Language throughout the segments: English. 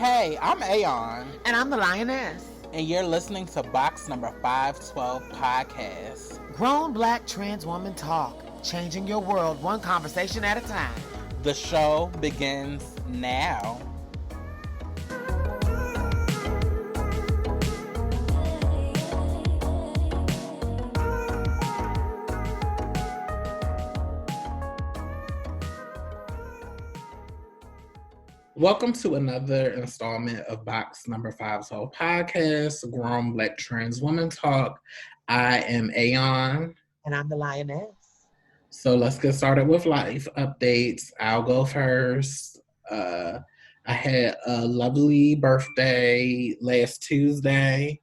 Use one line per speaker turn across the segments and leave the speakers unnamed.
Hey, I'm Aeon,
And I'm the Lioness.
and you're listening to Box Number 512 Podcast.
Grown Black trans woman talk, changing your world one conversation at a time.
The show begins now. Welcome to another installment of Box Number 512 Podcast, Grown Black Trans Woman Talk. I am Aeon.
And I'm the Lioness.
So let's get started with life updates. I'll go first. I had a lovely birthday last Tuesday.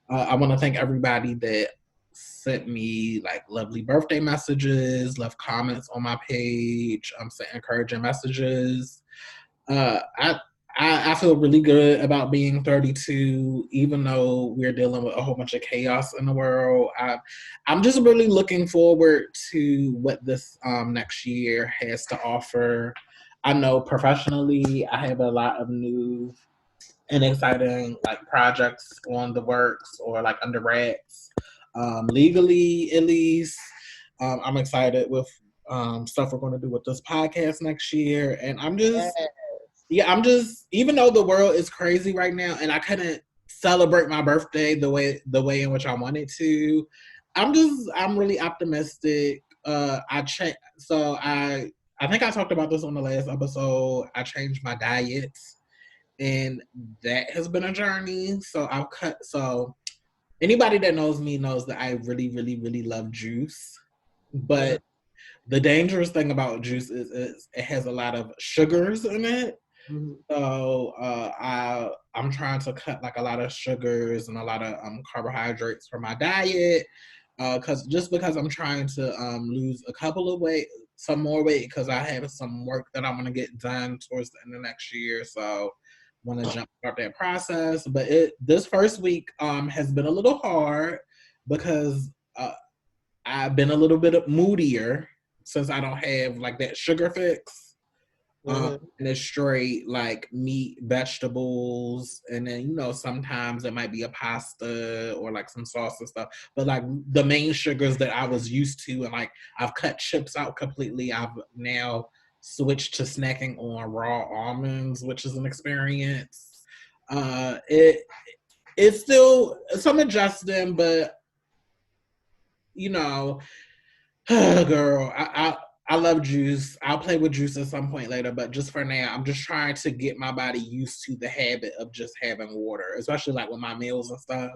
I want to thank everybody that sent me like lovely birthday messages, left comments on my page, sent encouraging messages. I feel really good about being 32, even though we're dealing with a whole bunch of chaos in the world. I'm just really looking forward to what this next year has to offer. I know professionally, I have a lot of new and exciting like projects on the works or like under wraps. Legally, at least, I'm excited with stuff we're going to do with this podcast next year, and I'm just even though the world is crazy right now and I couldn't celebrate my birthday the way in which I wanted to, I'm really optimistic. I think I talked about this on the last episode. I changed my diet and that has been a journey. So anybody that knows me knows that I really, really, really love juice. But the dangerous thing about juice is it has a lot of sugars in it. Mm-hmm. So I'm trying to cut like a lot of sugars and a lot of carbohydrates from my diet, because I'm trying to lose some more weight, because I have some work that I'm gonna get done towards the end of next year. So want to jump start that process. But this first week has been a little hard because I've been a little bit moodier since I don't have like that sugar fix. And it's straight like meat, vegetables, and then sometimes it might be a pasta or like some sauce and stuff. But like the main sugars that I was used to, and like I've cut chips out completely. I've now switched to snacking on raw almonds, which is an experience. It's still some adjusting, but girl, I love juice. I'll play with juice at some point later, but just for now, I'm just trying to get my body used to the habit of just having water, especially like with my meals and stuff,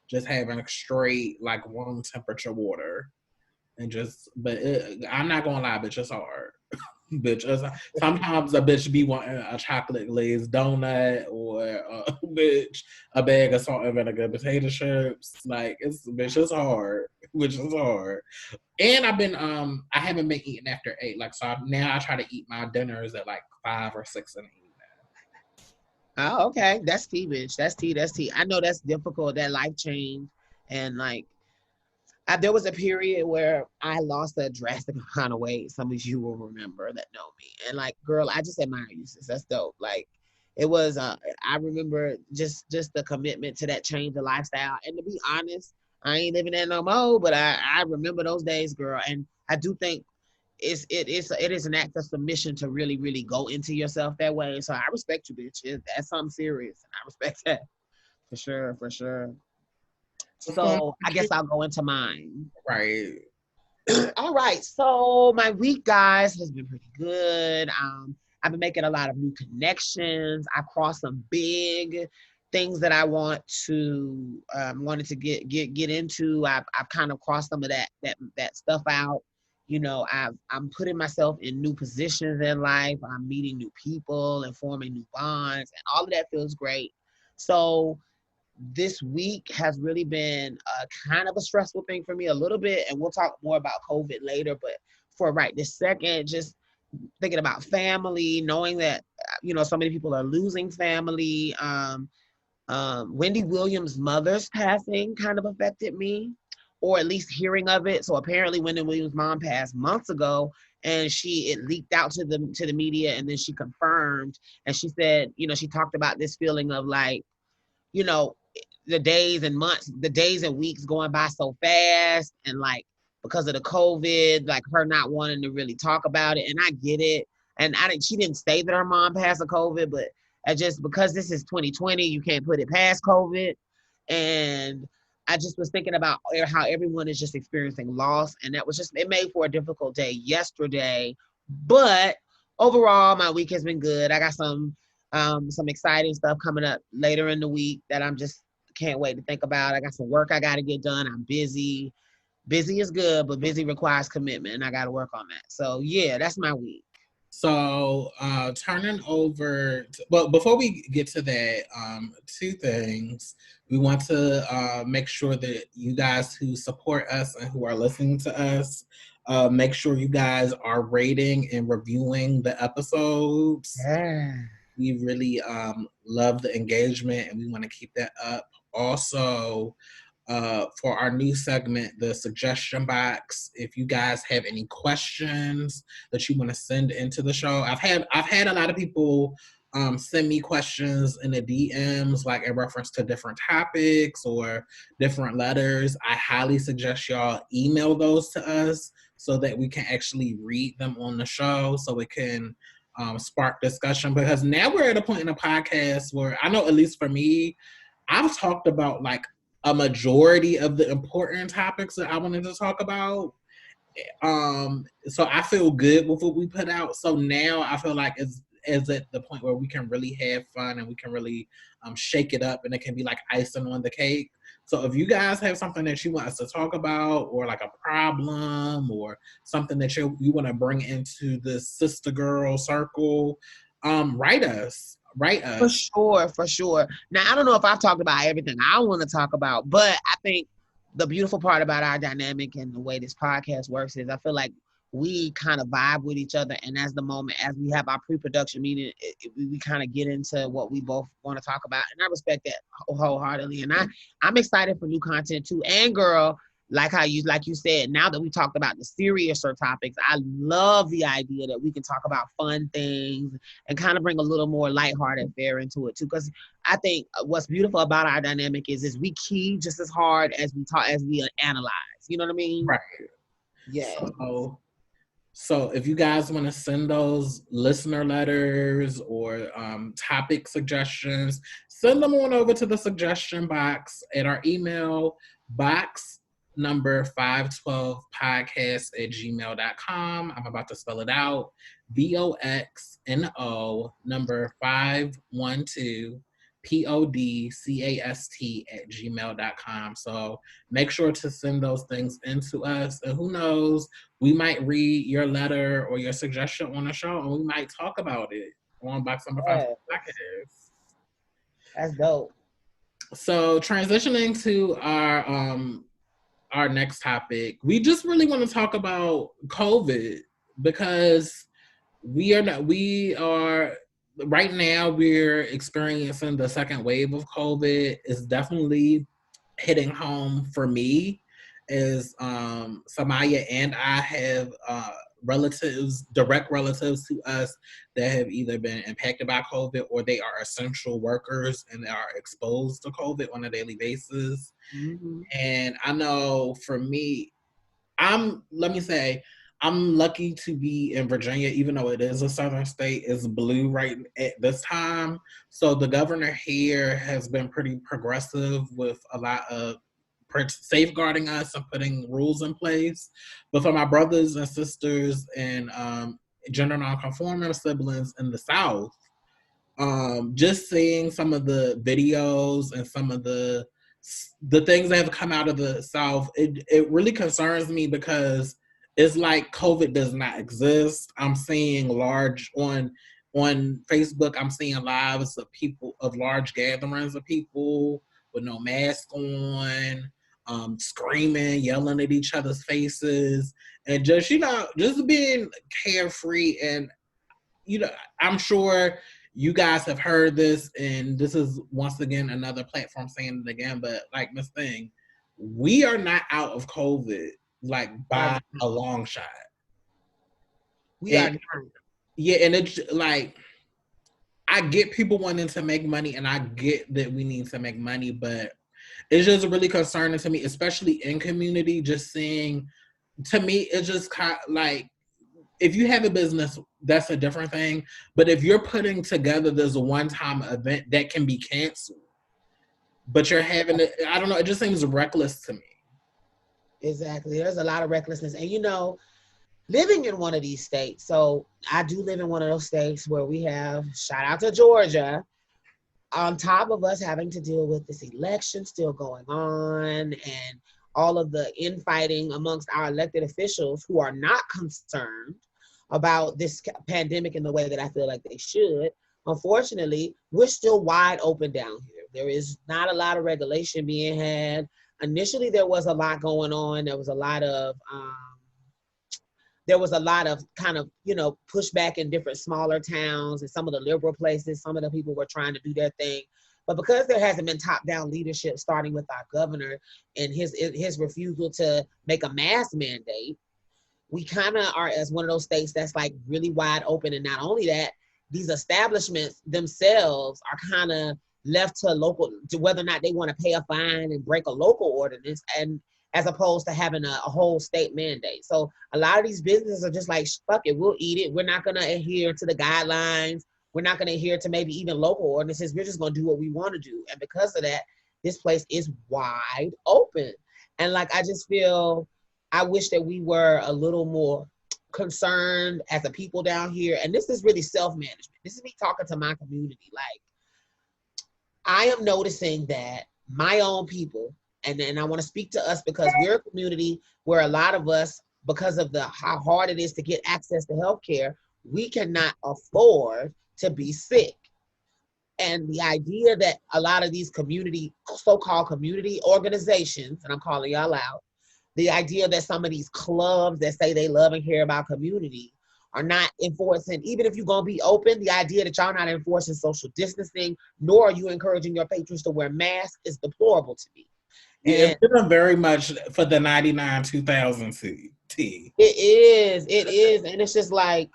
just having straight like room temperature water. I'm not gonna lie, bitch, it's hard. Bitch, sometimes a bitch be wanting a chocolate glazed donut or a bag of salt and vinegar potato chips. Like it's hard, which is hard. And I haven't been eating after 8. Like now I try to eat my dinners at like 5 or 6 in the evening.
Oh, okay. That's tea, bitch. That's tea. I know that's difficult, that life change. And like there was a period where I lost a drastic amount of weight. Some of you will remember that know me. And like, girl, I just admire you, sis. That's dope. Like, it was, I remember just the commitment to that change of lifestyle. And to be honest, I ain't living there no more, but I remember those days, girl. And I do think it is an act of submission to really, really go into yourself that way. So I respect you, bitch. That's something serious. And I respect that. For sure. So I guess I'll go into mine.
Right.
All right. So my week, guys, has been pretty good. I've been making a lot of new connections. I crossed some big things that I wanted to get into. I've kind of crossed some of that stuff out. I'm putting myself in new positions in life. I'm meeting new people and forming new bonds, and all of that feels great. So this week has really been kind of a stressful thing for me a little bit, and we'll talk more about COVID later. But for right this second, just thinking about family, knowing that so many people are losing family. Wendy Williams' mother's passing kind of affected me, or at least hearing of it. So apparently Wendy Williams' mom passed months ago, and it leaked out to the media, and then she confirmed, and she said, she talked about this feeling of like, you know, the days and months, the days and weeks going by so fast, and like because of the COVID, like her not wanting to really talk about it, and I get it. And she didn't say that her mom passed of COVID, but I just, because this is 2020, you can't put it past COVID. And I just was thinking about how everyone is just experiencing loss, and that was just, it made for a difficult day yesterday. But overall, my week has been good. I got some exciting stuff coming up later in the week that I'm just can't wait to think about. I got some work I got to get done. I'm busy. Busy is good, but busy requires commitment, and I got to work on that. So yeah, that's my week.
So turning over, well, before we get to that, two things. We want to make sure that you guys who support us and who are listening to us, make sure you guys are rating and reviewing the episodes.
Yeah.
We really love the engagement and we want to keep that up. Also, for our new segment, the suggestion box. If you guys have any questions that you want to send into the show, I've had a lot of people send me questions in the DMs, like in reference to different topics or different letters. I highly suggest y'all email those to us so that we can actually read them on the show, so it can spark discussion. Because now we're at a point in the podcast where I know, at least for me, I've talked about like a majority of the important topics that I wanted to talk about. So I feel good with what we put out. So now I feel like it's at the point where we can really have fun and we can really shake it up, and it can be like icing on the cake. So if you guys have something that you want us to talk about, or like a problem, or something that you want to bring into the sister girl circle, write us. Write
For
us.
sure, for sure. Now, I don't know if I've talked about everything I want to talk about, but I think the beautiful part about our dynamic and the way this podcast works is I feel like we kind of vibe with each other. And as we have our pre-production meeting, we kind of get into what we both want to talk about. And I respect that wholeheartedly. And I'm excited for new content too. And girl, like you said, now that we talked about the seriouser topics, I love the idea that we can talk about fun things and kind of bring a little more lighthearted fare into it too. Because I think what's beautiful about our dynamic is we key just as hard as we talk, as we analyze. You know what I mean?
Right.
Yeah.
So if you guys want to send those listener letters or topic suggestions, send them on over to the suggestion box at our email box number 512podcast@gmail.com. I'm about to spell it out. BOXNO number 512podcast@gmail.com. So make sure to send those things into us. And who knows, we might read your letter or your suggestion on the show, and we might talk about it on Box Number 5
Yeah.
podcast.
That's dope.
So transitioning to our next topic, we just really want to talk about COVID, because we are right now we're experiencing the second wave of COVID. It's definitely hitting home for me, as Samaya and I have direct relatives to us that have either been impacted by COVID, or they are essential workers and they are exposed to COVID on a daily basis.
Mm-hmm.
And I know for me, let me say, I'm lucky to be in Virginia, even though it is a southern state. It's blue right at this time. So the governor here has been pretty progressive with a lot of safeguarding us and putting rules in place. But for my brothers and sisters and gender nonconforming siblings in the South, just seeing some of the videos and some of the things that have come out of the South, it really concerns me, because it's like COVID does not exist. I'm seeing on Facebook, I'm seeing lives of people, of large gatherings of people with no mask on, screaming, yelling at each other's faces, and just just being carefree. And I'm sure you guys have heard this, and this is once again another platform saying it again, but like Miss Thing, we are not out of COVID, like by a long shot.
We are
And
not.
yeah, and it's like I get people wanting to make money, and I get that we need to make money, but it's just really concerning to me, especially in community. Just seeing, to me, it's just kind of like, if you have a business, that's a different thing. But if you're putting together this one-time event that can be canceled, but you're having it, I don't know, it just seems reckless to me.
Exactly. There's a lot of recklessness. And living in one of these states, so I do live in one of those states where we have, shout out to Georgia, on top of us having to deal with this election still going on and all of the infighting amongst our elected officials who are not concerned about this pandemic in the way that I feel like they should. Unfortunately, we're still wide open down here. There is not a lot of regulation being had. Initially, there was a lot going on. There was a lot of kind of, pushback in different smaller towns and some of the liberal places. Some of the people were trying to do their thing. But because there hasn't been top-down leadership, starting with our governor and his refusal to make a mask mandate, we kind of are as one of those states that's like really wide open. And not only that, these establishments themselves are kind of left to whether or not they want to pay a fine and break a local ordinance, and as opposed to having a whole state mandate. So a lot of these businesses are just like, fuck it, we'll eat it. We're not going to adhere to the guidelines. We're not going to adhere to maybe even local ordinances. We're just going to do what we want to do. And because of that, this place is wide open. And like, I just feel, I wish that we were a little more concerned as a people down here. And this is really self-management. This is me talking to my community. Like, I am noticing that my own people, and then I want to speak to us because we're a community where a lot of us, because of how hard it is to get access to healthcare, we cannot afford to be sick. And the idea that a lot of these so-called community organizations, and I'm calling y'all out, the idea that some of these clubs that say they love and care about community are not enforcing, even if you're going to be open, the idea that y'all not enforcing social distancing, nor are you encouraging your patrons to wear masks, is deplorable to me.
Yeah,
And
it's given very much for the 99 2000 T.
it is. And it's just like,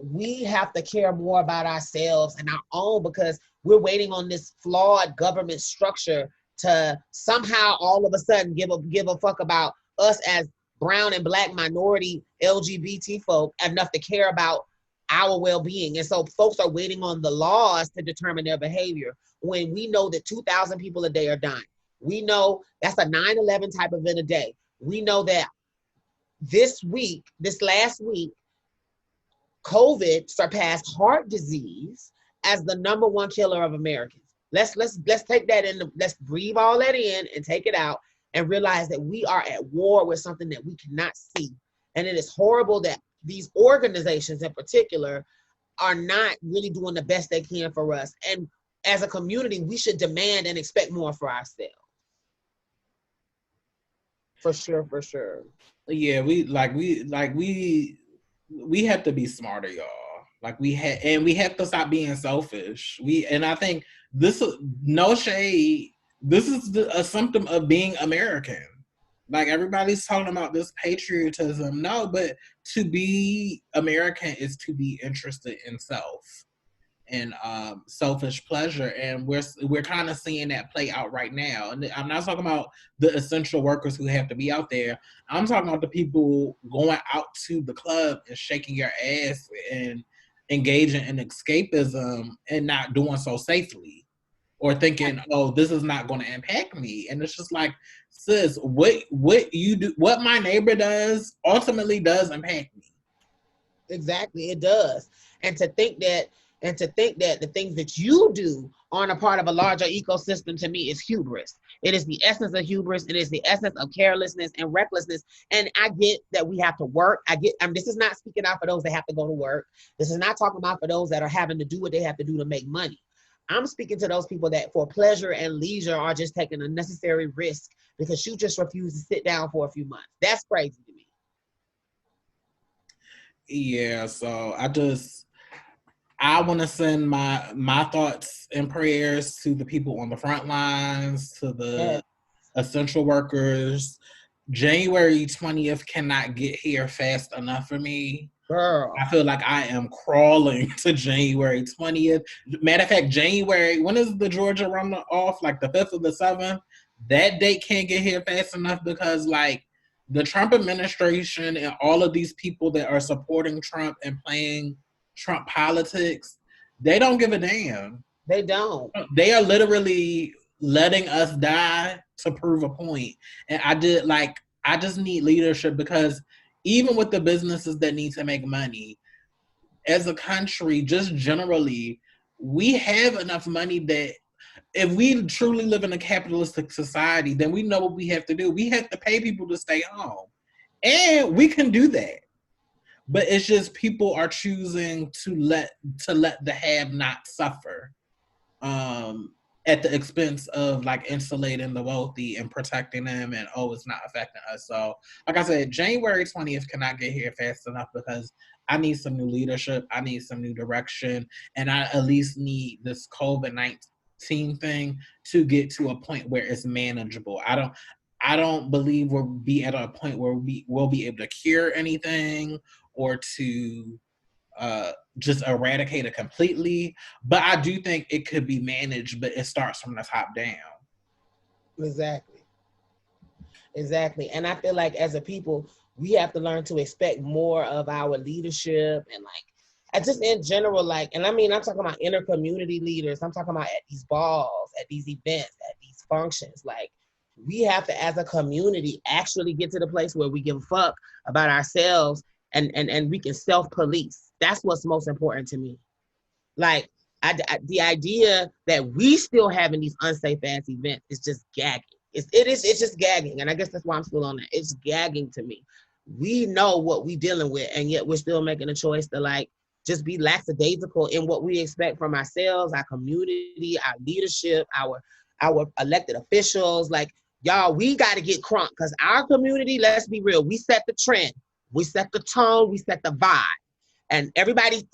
we have to care more about ourselves and our own, because we're waiting on this flawed government structure to somehow all of a sudden give a fuck about us as brown and black minority LGBT folk enough to care about our well-being. And so folks are waiting on the laws to determine their behavior when we know that 2,000 people a day are dying. We know that's a 9/11 type event a day. We know that this last week, COVID surpassed heart disease as the number one killer of Americans. Let's take that in. Let's breathe all that in and take it out and realize that we are at war with something that we cannot see. And it is horrible that these organizations in particular are not really doing the best they can for us. And as a community, we should demand and expect more for ourselves. For sure, for sure.
Yeah, we have to be smarter, y'all. Like we have to stop being selfish. And I think this is no shade. This is a symptom of being American. Like, everybody's talking about this patriotism. No, but to be American is to be interested in self and selfish pleasure, and we're kind of seeing that play out right now. And I'm not talking about the essential workers who have to be out there. I'm talking about the people going out to the club and shaking your ass and engaging in escapism and not doing so safely, or thinking, oh, this is not going to impact me. And it's just like, sis, what you do, what my neighbor does, ultimately does impact me.
Exactly, it does. And to think that the things that you do aren't a part of a larger ecosystem, to me, is hubris. It is the essence of hubris. It is the essence of carelessness and recklessness. And I get that we have to work. This is not speaking out for those that have to go to work. This is not talking about for those that are having to do what they have to do to make money. I'm speaking to those people that for pleasure and leisure are just taking a necessary risk because you just refuse to sit down for a few months. That's crazy to me.
Yeah, so I want to send my thoughts and prayers to the people on the front lines, to
Yeah.
the essential workers. January 20th cannot get here fast enough for me.
Girl.
I feel like I am crawling to January 20th. Matter of fact, January, when is the Georgia runoff? Like the 5th or the 7th? That date can't get here fast enough because, like, the Trump administration and all of these people that are supporting Trump and playing Trump politics, they don't give a damn.
They don't.
They are literally letting us die to prove a point. And I just need leadership because even with the businesses that need to make money, as a country, just generally, we have enough money that if we truly live in a capitalistic society, then we know what we have to do. We have to pay people to stay home. And we can do that. But it's just people are choosing to let the have not suffer. At the expense of like insulating the wealthy and protecting them, and it's not affecting us. So like I said, January 20th cannot get here fast enough because I need some new leadership, I need some new direction, and I at least need this COVID-19 thing to get to a point where it's manageable. I don't believe we'll be at a point where we'll be able to cure anything or to just eradicate it completely. But I do think it could be managed, but it starts from the top down.
Exactly. Exactly. And I feel like as a people, we have to learn to expect more of our leadership and like just in general, like, and I mean, I'm talking about inner community leaders. I'm talking about at these balls, at these events, at these functions. Like, we have to, as a community, actually get to the place where we give a fuck about ourselves and we can self-police. That's what's most important to me. Like, the idea that we still having these unsafe ass events is just gagging. It's just gagging. And I guess that's why I'm still on that. It's gagging to me. We know what we dealing with, and yet we're still making a choice to like just be lackadaisical in what we expect from ourselves, our community, our leadership, our elected officials. Like, y'all, we got to get crunk because our community, let's be real, we set the trend, we set the tone, we set the vibe, and everybody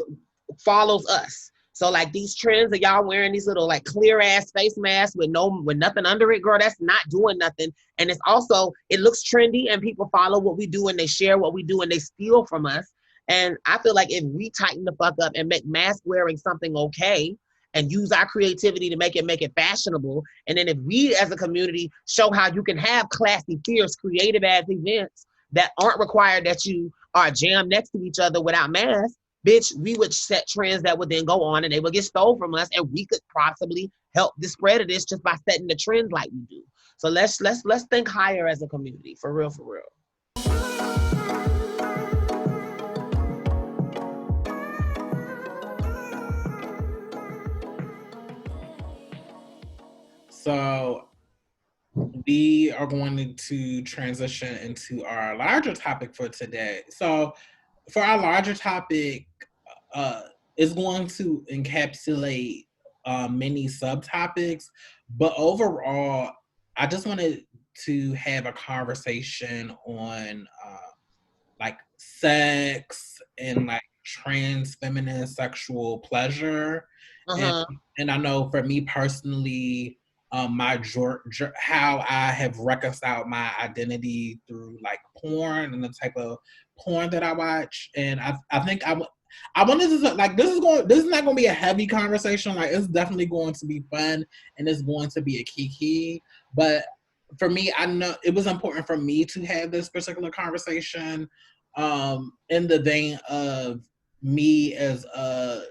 follows us. So like these trends of y'all wearing these little like clear ass face masks with nothing under it, girl, that's not doing nothing. And it's also, it looks trendy and people follow what we do and they share what we do and they steal from us. And I feel like if we tighten the fuck up and make mask wearing something okay and use our creativity to make it fashionable, and then if we as a community show how you can have classy, fierce, creative ass events that aren't required that you are jammed next to each other without masks, bitch, we would set trends that would then go on and they would get stole from us, and we could possibly help the spread of this just by setting the trends like we do. So let's think higher as a community, for real, for real.
So we are going to transition into our larger topic for today. So for our larger topic, is going to encapsulate many subtopics, but overall, I just wanted to have a conversation on like sex and like trans feminine sexual pleasure, and
Uh-huh.
and I know for me personally, how I have reconciled my identity through like porn and the type of porn that I watch, and I think I wanted to like this is not going to be a heavy conversation. Like, it's definitely going to be fun and it's going to be a kiki, but for me, I know it was important for me to have this particular conversation in the vein of me as a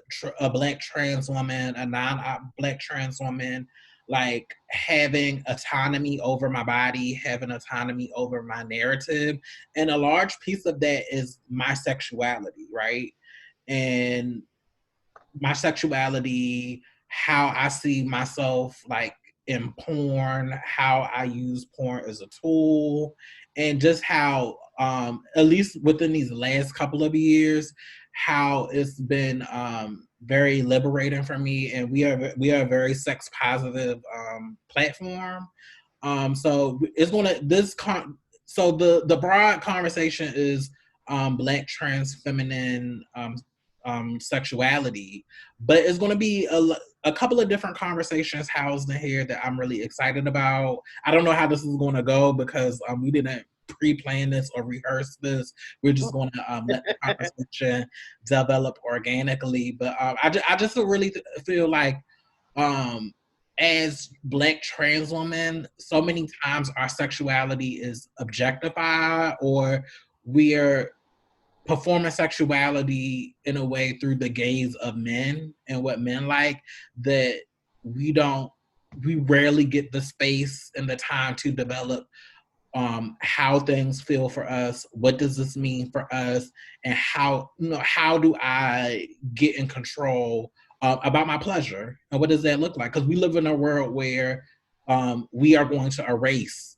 black trans woman, a non-black trans woman, like having autonomy over my body, having autonomy over my narrative. And a large piece of that is my sexuality, right? And my sexuality, how I see myself like in porn, how I use porn as a tool, and just how at least within these last couple of years, how it's been very liberating for me, and we are a very sex positive platform. So it's gonna so the broad conversation is black trans feminine sexuality, but it's going to be a couple of different conversations housed in here that I'm really excited about. I don't know how this is going to go because we didn't pre-plan this or rehearse this. We're just going to let the conversation develop organically. But I just really feel like as Black trans women, so many times our sexuality is objectified, or we're performing sexuality in a way through the gaze of men and what men like, that we rarely get the space and the time to develop how things feel for us, what does this mean for us, and how do I get in control about my pleasure, and what does that look like? Because we live in a world where we are going to erase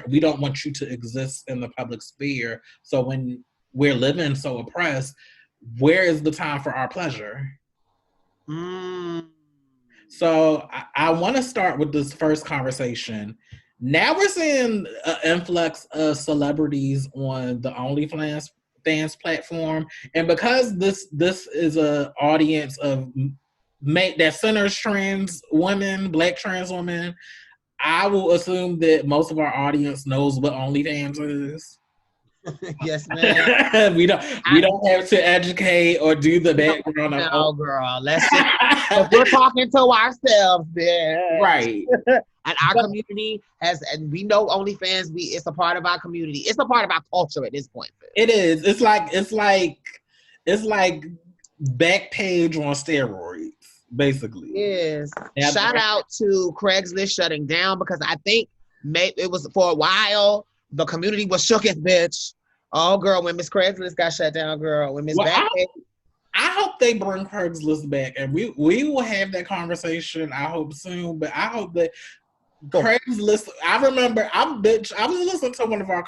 we don't want you to exist in the public sphere. So when we're living so oppressed, where is the time for our pleasure? So I want to start with this first conversation. Now we're seeing an influx of celebrities on the OnlyFans fans platform, and because this is an audience of that centers trans women, Black trans women, I will assume that most of our audience knows what OnlyFans is.
Yes, man.
we don't have to educate or do the background of.
No, girl. Let's just. If we're talking to ourselves, bitch.
Right.
And our community has, and we know OnlyFans. It's a part of our community. It's a part of our culture at this point.
It is. It's like Backpage on steroids, basically.
Yes. Shout out to Craigslist shutting down, because I think it was for a while. The community was shook as bitch. Oh, girl, when Miss Craigslist got shut down, girl. When Miss Backpage.
I hope they bring Craigslist back, and we will have that conversation, I hope, soon. But I hope that Craigslist. I remember, I was listening to one of our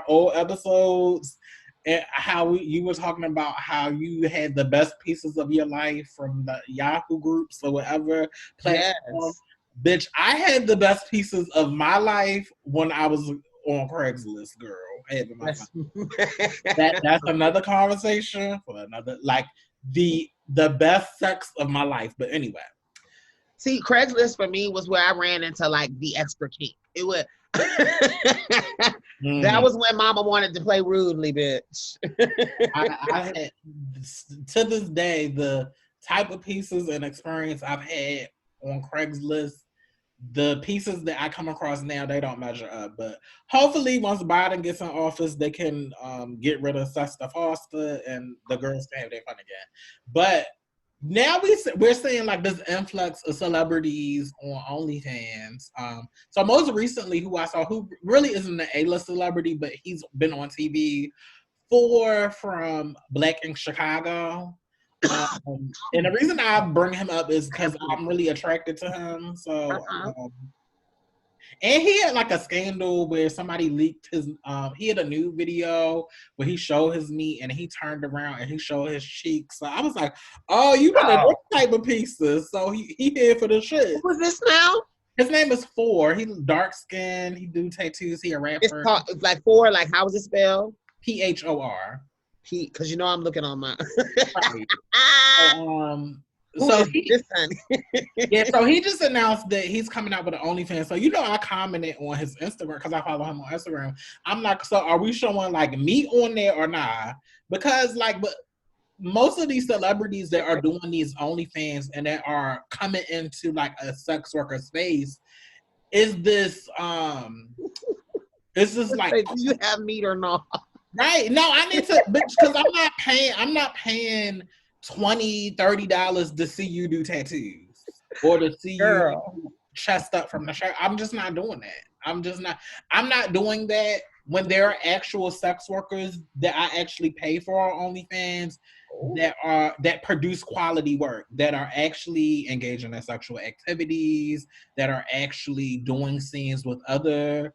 old episodes, and how you were talking about how you had the best pieces of your life from the Yahoo groups or whatever platform. Yes. Bitch, I had the best pieces of my life when I was on Craigslist, girl. That's another conversation for another, like the best sex of my life. But anyway.
See, Craigslist for me was where I ran into like the extra kink. It was that was when Mama wanted to play rudely, bitch.
I had, to this day, the type of pieces and experience I've had on Craigslist, the pieces that I come across now, they don't measure up. But hopefully, once Biden gets in office, they can get rid of Sesta Foster and the girls can have their fun again. But now we're seeing like this influx of celebrities on OnlyFans. So most recently, who I saw, who really isn't an A-list celebrity, but he's been on TV, from Black in Chicago. And the reason I bring him up is because I'm really attracted to him. So, and he had like a scandal where somebody leaked his. He had a nude video where he showed his meat and he turned around and he showed his cheeks. So I was like, "Oh, you got this type of pieces." So he here for the shit.
Who is this now?
His name is Four. He dark skinned. He do tattoos. He a rapper.
It's like Four. Like how is it spelled?
PHOR.
Because you know I'm looking on my.
Right. So he just announced that he's coming out with an OnlyFans. So I commented on his Instagram because I follow him on Instagram. I'm like, so are we showing like meat on there or not? Because but most of these celebrities that are doing these OnlyFans and that are coming into like a sex worker space, is this like,
do you have meat or not?
Right. No, I need to, because I'm not paying $20-$30 to see you do tattoos or to see you chest up from the shirt. I'm just not doing that. I'm not doing that when there are actual sex workers that I actually pay for on OnlyFans that produce quality work, that are actually engaging in sexual activities, that are actually doing scenes with other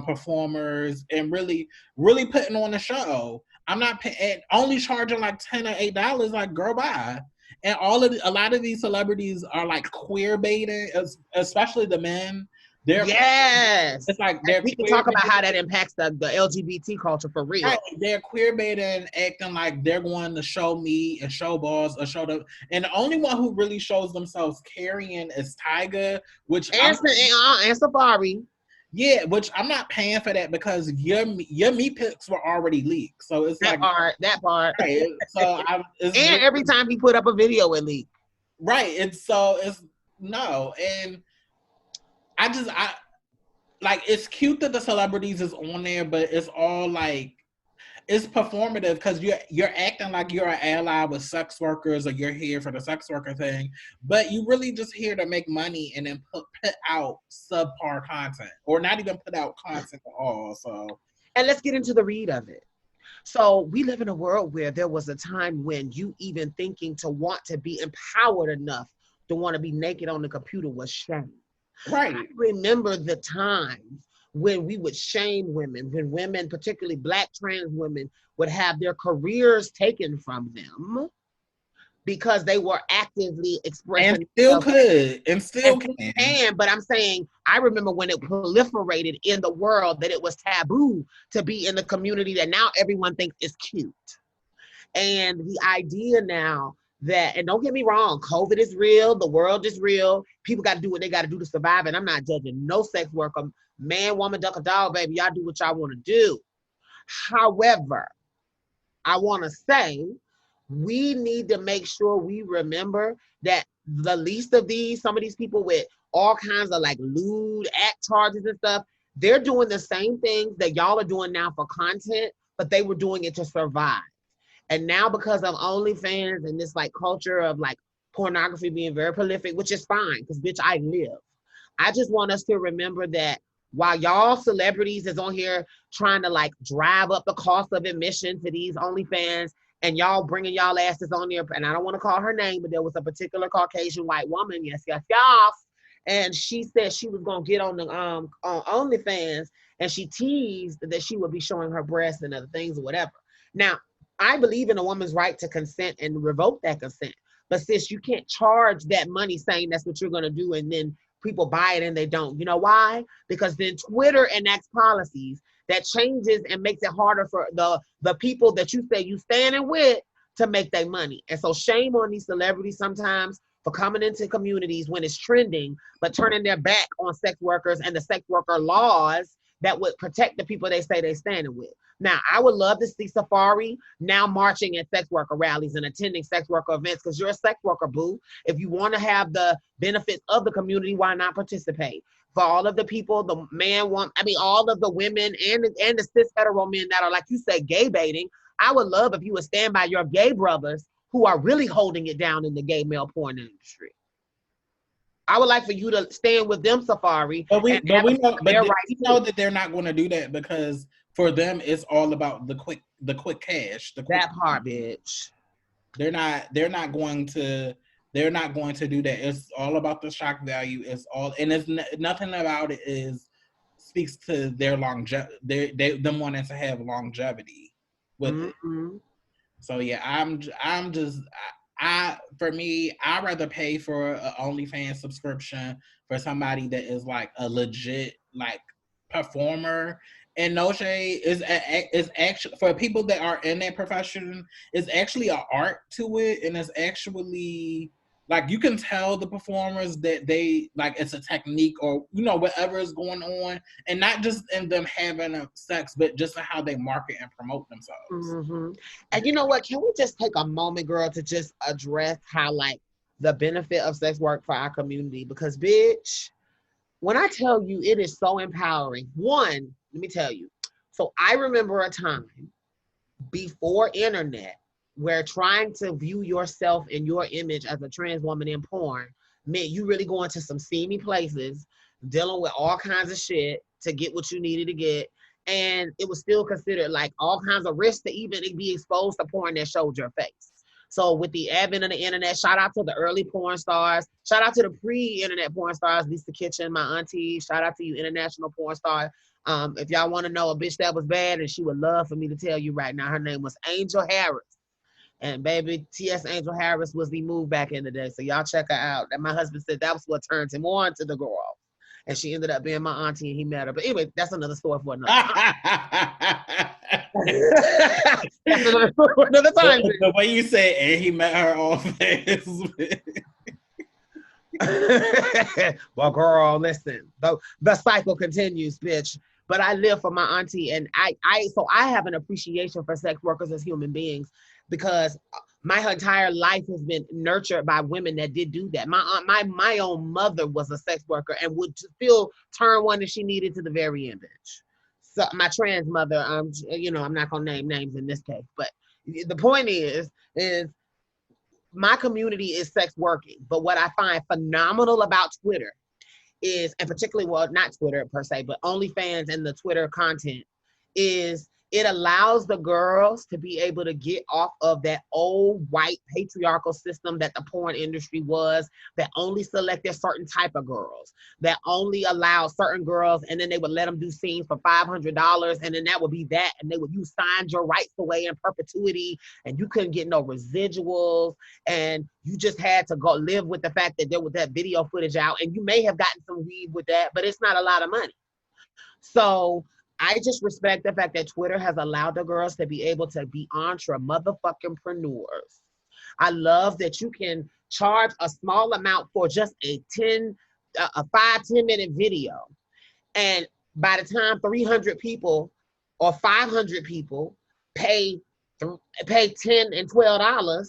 performers and really, really putting on a show. I'm not only charging like $10 or $8. Like, girl, bye. And a lot of these celebrities are like queer baiting, especially the men.
It's
like
we can talk about how that impacts the LGBT culture for real.
Right. They're queer baiting, acting like they're going to show me and show balls or show them. And the only one who really shows themselves carrying is Tyga, which
and Safari.
Yeah, which I'm not paying for that because your meat pics were already leaked. So it's
That
like,
part, that part.
right. So it's
And
really,
every time he put up a video, it leaked.
right. It's no, and I like it's cute that the celebrities is on there, but it's all like it's performative because you're acting like you're an ally with sex workers or you're here for the sex worker thing, but you really just here to make money and then put out subpar content or not even put out content at all. So
And let's get into the read of it. So we live in a world where there was a time when you even thinking to want to be empowered enough to want to be naked on the computer was shame.
right.
I remember the times when we would shame women, when women, particularly Black trans women, would have their careers taken from them because they were actively
And
expressing
still
themselves.
could and
And
still
still
can.
can, but I'm saying I remember when it proliferated in the world that it was taboo to be in the community that now everyone thinks is cute. And the idea now that, and don't get me wrong, COVID is real, the world is real. People got to do what they got to do to survive. And I'm not judging no sex worker, man, woman, duck, or dog, baby. Y'all do what y'all want to do. However, I want to say we need to make sure we remember that the least of these, some of these people with all kinds of like lewd act charges and stuff, they're doing the same things that y'all are doing now for content, but they were doing it to survive. And now because of OnlyFans and this like culture of like pornography being very prolific, which is fine because bitch, I live. I just want us to remember that while y'all celebrities is on here trying to like drive up the cost of admission to these OnlyFans and y'all bringing y'all asses on there, and I don't want to call her name, but there was a particular Caucasian white woman, yes, yes, yes, and she said she was gonna get on the on OnlyFans, and she teased that she would be showing her breasts and other things or whatever. Now, I believe in a woman's right to consent and revoke that consent. But sis, you can't charge that money saying that's what you're going to do and then people buy it and they don't. You know why? Because then Twitter enacts policies that changes and makes it harder for the people that you say you standing with to make their money. And so shame on these celebrities sometimes for coming into communities when it's trending, but turning their back on sex workers and the sex worker laws that would protect the people they say they're standing with. Now, I would love to see Safari now marching at sex worker rallies and attending sex worker events because you're a sex worker, boo. If you want to have the benefits of the community, why not participate? For all of the people, the man, want, I mean, all of the women and the cis hetero men that are, like you said, gay baiting, I would love if you would stand by your gay brothers who are really holding it down in the gay male porn industry. I would like for you to stand with them, Safari,
But
and have their rights
we know
too.
that they're not going to do that because for them it's all about the quick cash, the quick.
That part, bitch.
They're not going to do that. It's all about the shock value. It's all, and it's nothing about it is speaks to their longevity. Them wanting to have longevity with it. So yeah, I'm just for me, I'd rather pay for an OnlyFans subscription for somebody that is like a legit like performer. And no shade is actually for people that are in that profession. It's actually an art to it, and it's actually like you can tell the performers that they like it's a technique or whatever is going on, and not just in them having sex, but just in how they market and promote themselves.
And you know what? Can we just take a moment, girl, to just address how like the benefit of sex work for our community? Because bitch, when I tell you it is so empowering, one, let me tell you. So I remember a time before internet where trying to view yourself and your image as a trans woman in porn meant you really going to some seamy places, dealing with all kinds of shit to get what you needed to get. And it was still considered like all kinds of risks to even be exposed to porn that showed your face. So with the advent of the internet, shout out to the early porn stars. Shout out to the pre-internet porn stars, Lisa Kitchen, my auntie. Shout out to you, international porn stars. If y'all want to know a bitch that was bad, and she would love for me to tell you right now, her name was Angel Harris. And baby, T.S. Angel Harris was the move back in the day. So y'all check her out. And my husband said that was what turned him on to the girl. And she ended up being my auntie and he met her. But anyway, that's another story for another time. That's another story for another time.
The way you say, and he met her on Facebook.
Well, girl, listen, the cycle continues, bitch. But I live for my auntie, and I have an appreciation for sex workers as human beings because my entire life has been nurtured by women that did do that. My aunt, my own mother was a sex worker and would still turn one if she needed to the very end, bitch. So my trans mother, I'm not gonna name names in this case, but the point is my community is sex working. But what I find phenomenal about Twitter is, and particularly, well, not Twitter per se, but OnlyFans and the Twitter content, is it allows the girls to be able to get off of that old white patriarchal system that the porn industry was, that only selected certain type of girls, that only allowed certain girls, and then they would let them do scenes for $500, and then that would be that, and you signed your rights away in perpetuity, and you couldn't get no residuals, and you just had to go live with the fact that there was that video footage out, and you may have gotten some weed with that, but it's not a lot of money. So I just respect the fact that Twitter has allowed the girls to be able to be entre motherfucking preneurs. I love that you can charge a small amount for just a 5-10 minute video. And by the time 300 people or 500 people pay $10 and $12,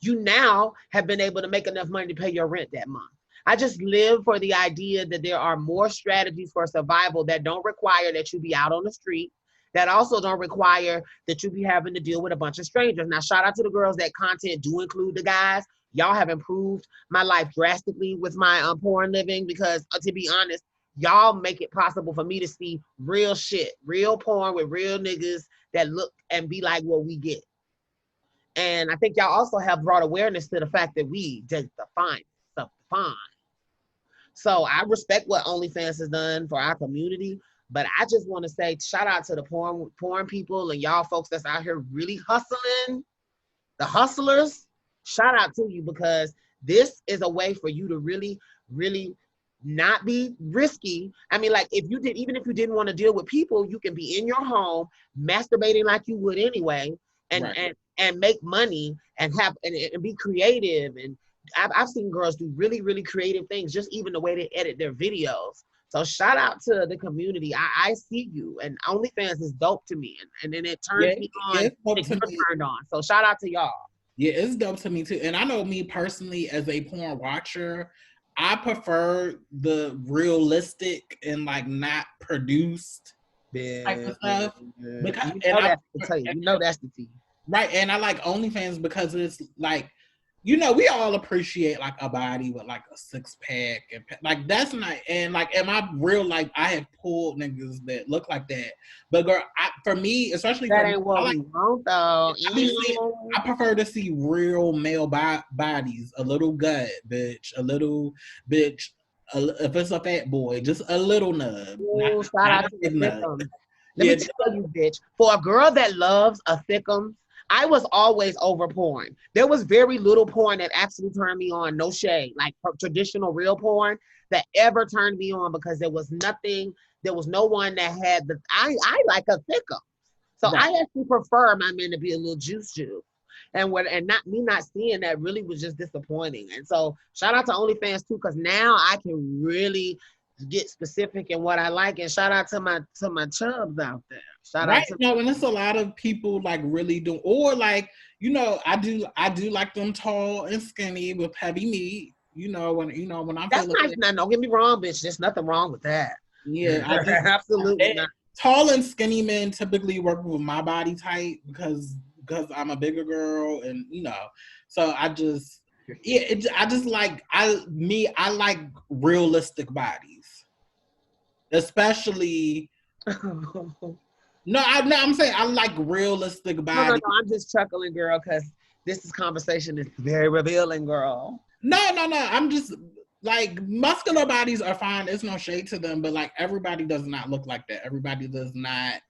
you now have been able to make enough money to pay your rent that month. I just live for the idea that there are more strategies for survival that don't require that you be out on the street, that also don't require that you be having to deal with a bunch of strangers. Now, shout out to the girls that content do include the guys. Y'all have improved my life drastically with my porn living because, to be honest, y'all make it possible for me to see real shit, real porn with real niggas that look and be like what we get. And I think y'all also have brought awareness to the fact that we just the finest of the fine. So I respect what OnlyFans has done for our community, but I just want to say shout out to the porn people and y'all folks that's out here really hustling, the hustlers. Shout out to you because this is a way for you to really, really not be risky. I mean, like even if you didn't want to deal with people, you can be in your home masturbating like you would anyway, and right. and make money and be creative. And I've seen girls do really, really creative things, just even the way they edit their videos. So shout out to the community. I see you, and OnlyFans is dope to me, and then it turns me on. It's turned on. So shout out to y'all.
Yeah, it's dope to me too. And I know me personally as a porn watcher, I prefer the realistic and like not produced type of stuff.
Because, you know that's the tea.
Right, and I like OnlyFans because it's like, we all appreciate like a body with like a 6-pack and like that's not, and like in my real life I have pulled niggas that look like that. But girl, for me, especially
that ain't what we want though.
I prefer to see real male bodies, a little gut, bitch, a little bitch. If it's a fat boy, just a little nub.
Ooh, shout out to the thickums. Let me tell you, bitch, for a girl that loves a thickums, I was always over porn. There was very little porn that actually turned me on, no shade, like traditional real porn that ever turned me on because there was no one that had I like a thickum. So right. I actually prefer my men to be a little juice. And not seeing that really was just disappointing. And so shout out to OnlyFans too, because now I can really get specific in what I like, and shout out to my chubs out there. Shout out to
and it's a lot of people like really do, or like I do like them tall and skinny with heavy meat. When I'm
that's nice. Now, don't get me wrong, bitch. There's nothing wrong with that.
Yeah,
absolutely not.
Tall and skinny men typically work with my body type because I'm a bigger girl, and so I just. Yeah, I like realistic bodies, especially. I'm saying I like realistic bodies.
No, I'm just chuckling, girl, because this conversation is very revealing, girl.
No, I'm just like muscular bodies are fine. There's no shade to them, but like everybody does not look like that. Everybody does not,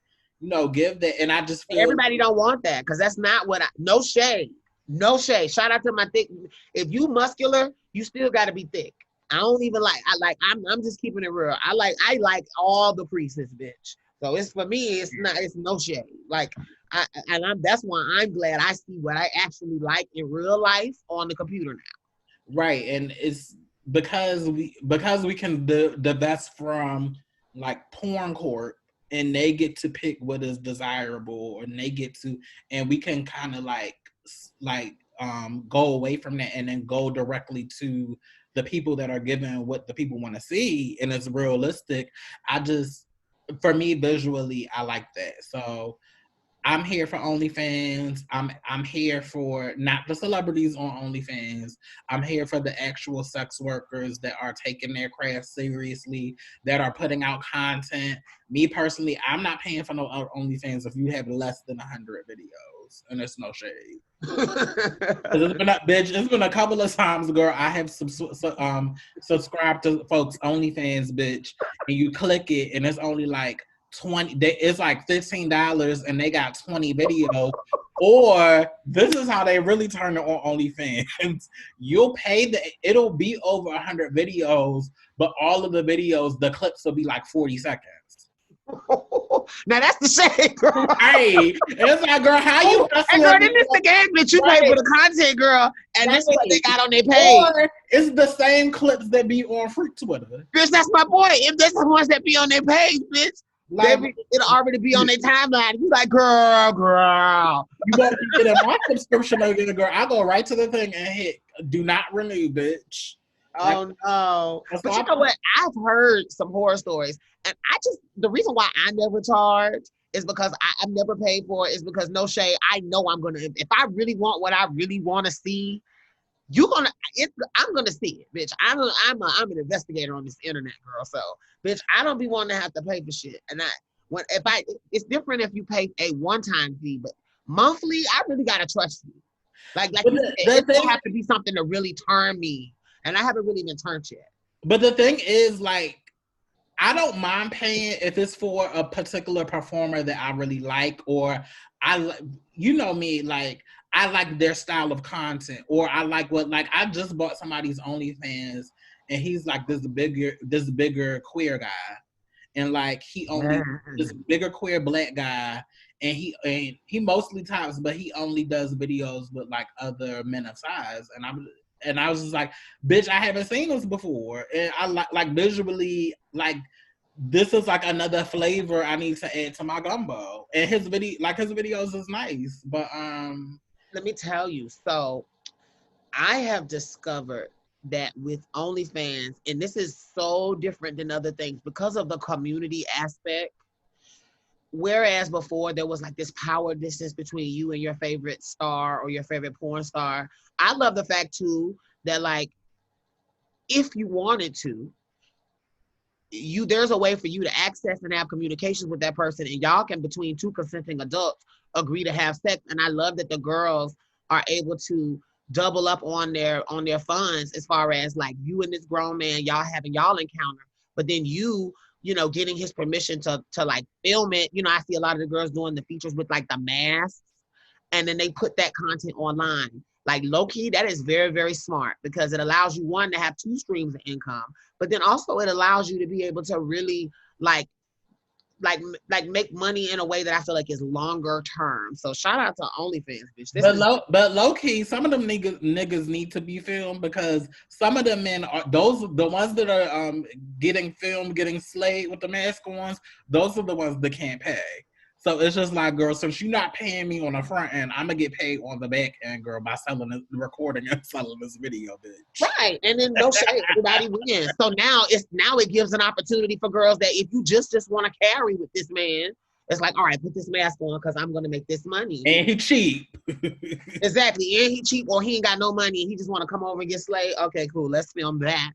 give that, and I just feel
everybody don't want that because that's not what. No shade. No shade. Shout out to my thick. If you muscular, you still got to be thick. I don't even like. I'm just keeping it real. I like all the priestess, bitch. So it's for me. It's not. It's no shade. Like that's why I'm glad I see what I actually like in real life on the computer now.
Right, and it's because we can divest from like porn court, and they get to pick what is desirable, and they get to, and we can kind of go away from that and then go directly to the people that are giving what the people want to see, and it's realistic. I just, for me, visually, I like that. So I'm here for OnlyFans. I'm here for not the celebrities on OnlyFans. I'm here for the actual sex workers that are taking their craft seriously, that are putting out content. Me personally, I'm not paying for no OnlyFans if you have less than 100 videos, and it's no shade. It's been a couple of times, girl. I have subscribed to folks OnlyFans, bitch, and you click it, and it's only like 20. It's like $15, and they got 20 videos. Or this is how they really turn it on OnlyFans. You'll pay it'll be over 100 videos, but all of the videos, the clips will be like 40 seconds.
Now that's the shame, girl.
Hey, it's like, girl, how you?
And girl, this is the game that you pay for the content, girl, and this is what they got on their page.
Or it's the same clips that be on Freak Twitter.
Bitch, that's my point. If there's the ones that be on their page, bitch, like, it'll already be on their timeline. You like, girl.
You won't be getting my subscription again, girl. I go right to the thing and hit do not renew, bitch.
Oh no. But you know what? I've heard some horror stories. And the reason why I never charge is because I've never paid for it, is because no shade. I know if I really want what I really want to see, I'm gonna see it, bitch. I'm an investigator on this internet, girl. So, bitch, I don't be wanting to have to pay for shit. And it's different if you pay a one-time fee, but monthly, I really gotta trust you. Like it have to be something to really turn me, and I haven't really been turned yet.
But the thing is, like, I don't mind paying if it's for a particular performer that I really like, or you know me, like, I like their style of content, or I like I just bought somebody's OnlyFans, and he's like this bigger queer guy, and like this bigger queer black guy, and he mostly tops, but he only does videos with like other men of size, and I was just like, bitch, I haven't seen this before, and I like visually, like, this is like another flavor I need to add to my gumbo, and his videos is nice, but
let me tell you. So I have discovered that with OnlyFans, and this is so different than other things because of the community aspect. Whereas before there was like this power distance between you and your favorite star or your favorite porn star. I love the fact too that, like, if you wanted to, there's a way for you to access and have communications with that person, and y'all can, between two consenting adults, agree to have sex. And I love that the girls are able to double up on their funds, as far as like you and this grown man, y'all having y'all encounter, but then you know, getting his permission to like film it. You know, I see a lot of the girls doing the features with like the masks, and then they put that content online. Like, low key, that is very, very smart, because it allows you, one, to have two streams of income, but then also it allows you to be able to really like make money in a way that I feel like is longer term. So shout out to OnlyFans, bitch.
But low key, some of them niggas need to be filmed, because some of them men are the ones that are getting filmed, getting slayed with the mask on. Those are the ones that can't pay. So it's just like, girl, since you're not paying me on the front end, I'm gonna get paid on the back end, girl, by recording and selling this video, bitch.
Right, and then no shade, everybody wins. So now it gives an opportunity for girls that if you just want to carry with this man, it's like, all right, put this mask on because I'm gonna make this money.
And he cheap.
Exactly, and he cheap, or he ain't got no money and he just want to come over and get slayed. Okay, cool, let's film that,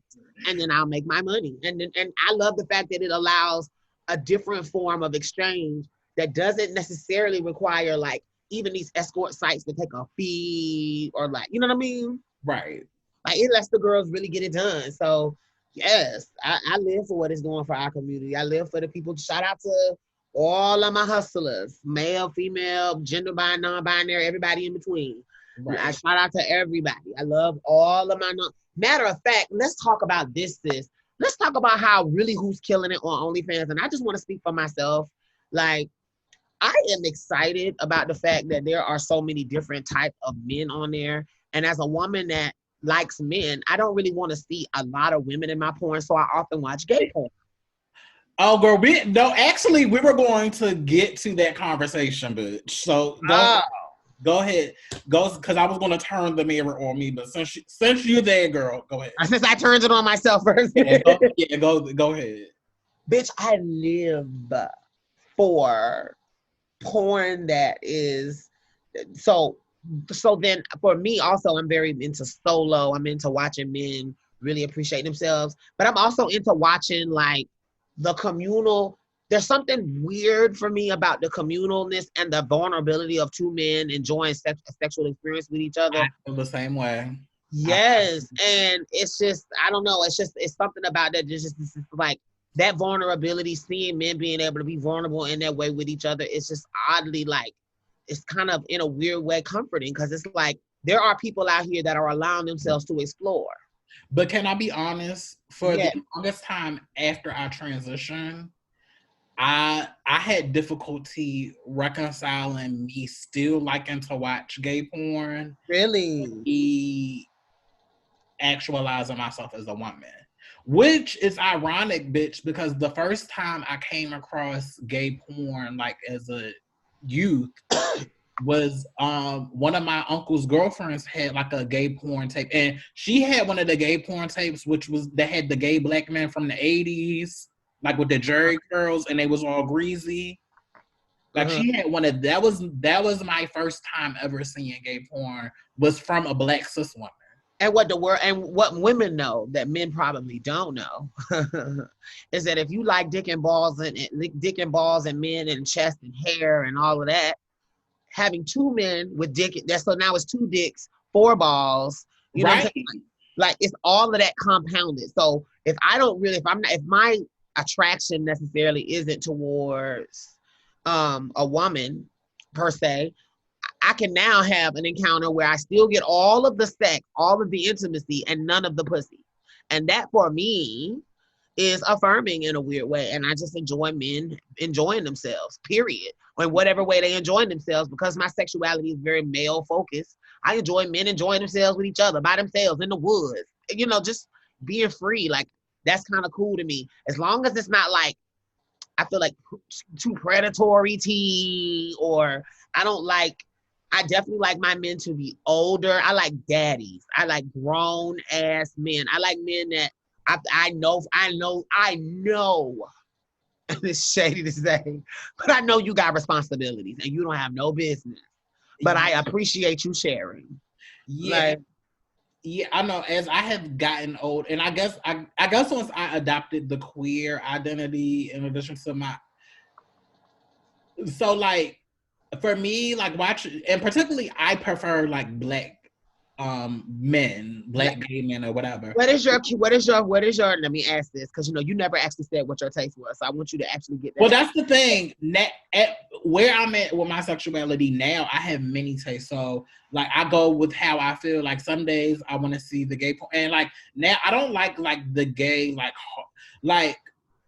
and then I'll make my money. And I love the fact that it allows a different form of exchange that doesn't necessarily require, like, even these escort sites to take a fee, or like, you know what I mean?
Right.
Like, it lets the girls really get it done. So yes, I live for what it's doing for our community. I live for the people. Shout out to all of my hustlers, male, female, gender non-binary, everybody in between. Right. I shout out to everybody. I love all of my matter of fact, let's talk about this. Let's talk about who's killing it on OnlyFans. And I just want to speak for myself. Like, I am excited about the fact that there are so many different types of men on there. And as a woman that likes men, I don't really want to see a lot of women in my porn, so I often watch gay porn.
Oh, girl, actually, we were going to get to that conversation, bitch. So go ahead, because I was going to turn the mirror on me, but since you're there, girl, go ahead.
Since I turned it on myself first.
Go ahead.
Bitch, I live for porn that is so then for me also, I'm very into solo. I'm into watching men really appreciate themselves, but I'm also into watching like the communal. There's something weird for me about the communalness and the vulnerability of two men enjoying a sexual experience with each other.
I feel the same way.
Yes, and it's just, I don't know, it's something about that. It's just like that vulnerability, seeing men being able to be vulnerable in that way with each other. It's just oddly like, it's kind of in a weird way comforting, because it's like there are people out here that are allowing themselves to explore.
But can I be honest? For the longest time after I transitioned, I had difficulty reconciling me still liking to watch gay porn.
Really?
Me actualizing myself as a woman. Which is ironic, bitch, because the first time I came across gay porn, like as a youth, was one of my uncle's girlfriends had like a gay porn tape, and she had one of the gay porn tapes which was that had the gay black men from the 80s, like with the Jerry curls, and they was all greasy. Like she had one of that was my first time ever seeing gay porn, was from a black cis woman.
And what the world and what women know that men probably don't know is that if you like dick and balls and men and chest and hair and all of that, having two men with dick, that's so now it's two dicks, four balls, you know what I'm saying? Like it's all of that compounded. So if my attraction necessarily isn't towards a woman per se, I can now have an encounter where I still get all of the sex, all of the intimacy, and none of the pussy. And that for me is affirming in a weird way. And I just enjoy men enjoying themselves, period. Or in whatever way they enjoy themselves, because my sexuality is very male focused. I enjoy men enjoying themselves with each other, by themselves, in the woods, you know, just being free. Like, that's kind of cool to me. As long as it's not like, I feel like too predatory or I definitely like my men to be older. I like daddies. I like grown ass men. I like men that I know, and it's shady to say, but I know you got responsibilities and you don't have no business. But I appreciate you sharing.
Yeah. Yeah, I know. As I have gotten old, and I guess once I adopted the queer identity in addition to so like for me, like watching, and particularly I prefer like black men, black gay men or whatever.
What is your let me ask this, because you never actually said what your taste was, so I want you to actually get that.
Well, that's the thing. At where I'm at with my sexuality now, I have many tastes. So like I go with how I feel. Like some days I want to see the gay porn, and like now I don't like the gay like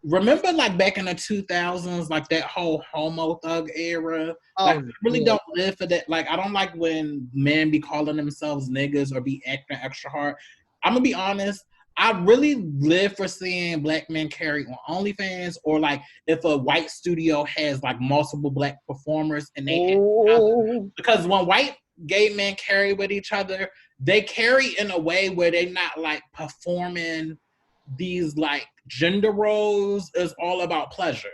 remember like back in the 2000s, like that whole homo thug era. Like I really don't live for that. Like I don't like when men be calling themselves niggas or be acting extra hard. I'm gonna be honest. I really live for seeing black men carry on OnlyFans, or like if a white studio has like multiple black performers and they because when white gay men carry with each other, they carry in a way where they're not like performing these like gender roles. Is all about pleasure.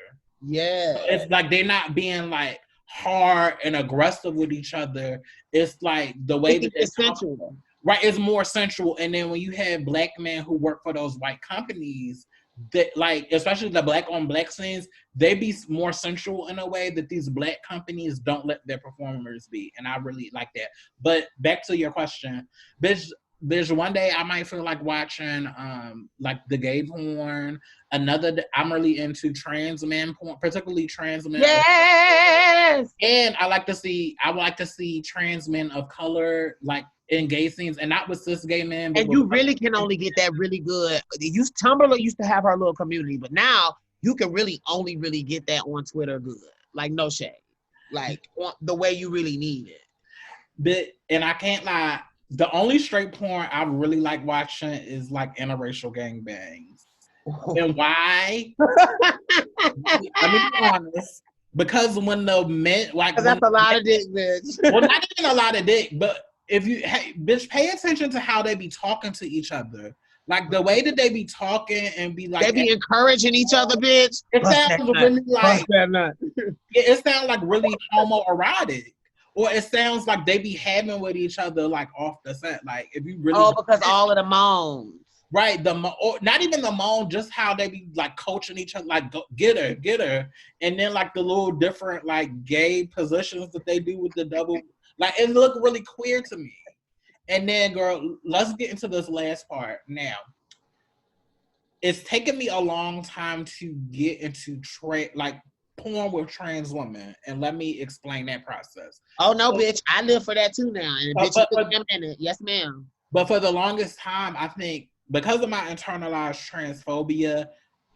Yeah.
So it's like they're not being like hard and aggressive with each other. It's like the way that
it's sensual.
Right, it's more sensual. And then when you have black men who work for those white companies, that like, especially the black on black scenes, they be more sensual in a way that these black companies don't let their performers be. And I really like that. But back to your question, there's one day I might feel like watching like the gay porn. I'm really into trans men porn, particularly trans men.
Yes.
And I like to see trans men of color like in gay scenes, and not with cis gay men.
And you really can only get that really good. Tumblr used to have her little community, but now you can only really get that on Twitter good. Like no shade. Like the way you really need it.
And I can't lie, The only straight porn I really like watching is like interracial gangbangs. And why? Let me be honest. Because when the men, like
Cause
when,
that's a lot of dick, bitch.
well, not even a lot of dick, but if you, hey, bitch, pay attention to how they be talking to each other. Like the way that they be talking and be
They
like,
be encouraging each other, bitch.
it
Bust that
sounds
nut.
really
Bust
like,
that nut.
it sounds like really homoerotic. Or it sounds like they be having with each other like off the set. Like if you really
Oh, because all of the moans.
right, or not even the moan, just how they be like coaching each other, like go, get her, and then like the little different like gay positions that they do with the double, like it looked really queer to me. And then, girl, let's get into this last part now. It's taken me a long time to get into like porn with trans women, and let me explain that process.
Oh no,
So,
bitch! I live for that too now, and
but,
bitch, it
but,
took
but
me a minute. Yes, ma'am.
But for the longest time, I think because of my internalized transphobia,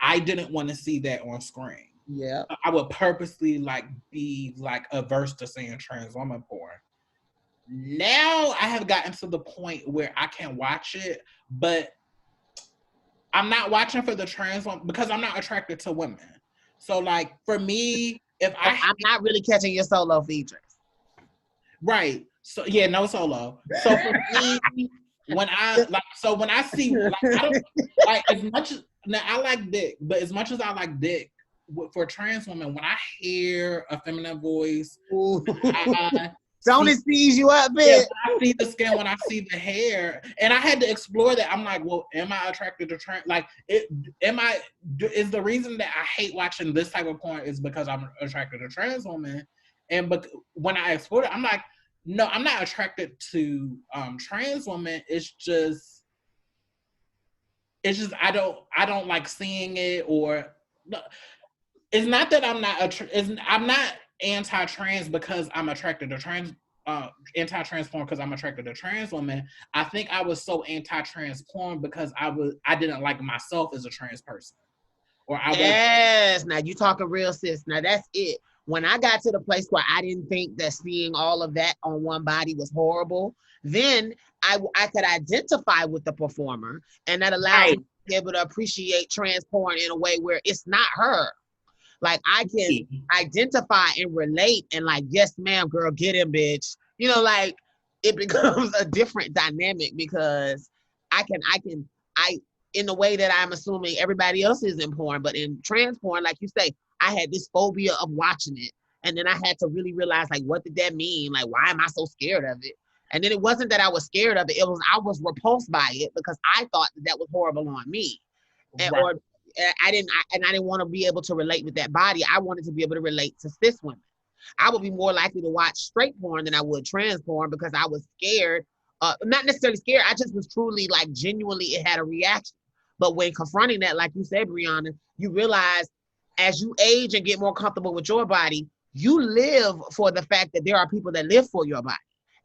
I didn't want to see that on screen.
Yeah.
I would purposely like be like averse to seeing trans woman porn. Now I have gotten to the point where I can watch it, but I'm not watching for the trans one because I'm not attracted to women. So like for me, if
So
I
I'm not really catching your solo features.
right, so yeah, no solo. So for me, when I see like I don't like as much as now I like dick, but as much as I like dick for trans women, when I hear a feminine voice, I
Don't
see
it seize you up,
yeah,
bitch?
when I see the skin, when I see the hair, and I had to explore that. I'm like, well, am I attracted to trans? Like, am I? Is the reason that I hate watching this type of porn is because I'm attracted to trans women, and but when I explore it, I'm like, no, I'm not attracted to trans women. It's just I don't like seeing it, or it's not that I'm not anti-trans because I'm attracted to trans anti-trans porn because I'm attracted to trans women. I think I was so anti-trans porn because I didn't like myself as a trans person, or I was
Yes. Now you talking real, sis. Now that's it. When I got to the place where I didn't think that seeing all of that on one body was horrible, then I could identify with the performer, and that allows
right.
me to be able to appreciate trans porn in a way where it's not her. Like I can identify and relate and like, yes, ma'am, girl, get him, bitch. You know, like it becomes a different dynamic because I in the way that I'm assuming everybody else is in porn, but in trans porn, like you say, I had this phobia of watching it. And then I had to really realize like what did that mean? Like, why am I so scared of it? And then it wasn't that I was scared of it, it was I was repulsed by it because I thought that was horrible on me. And
Right.
or I didn't want to be able to relate with that body. I wanted to be able to relate to cis women. I would be more likely to watch straight porn than I would trans porn because I was scared. Not necessarily scared. I just was truly like genuinely it had a reaction. But when confronting that, like you said, Brianna, you realize as you age and get more comfortable with your body, you live for the fact that there are people that live for your body.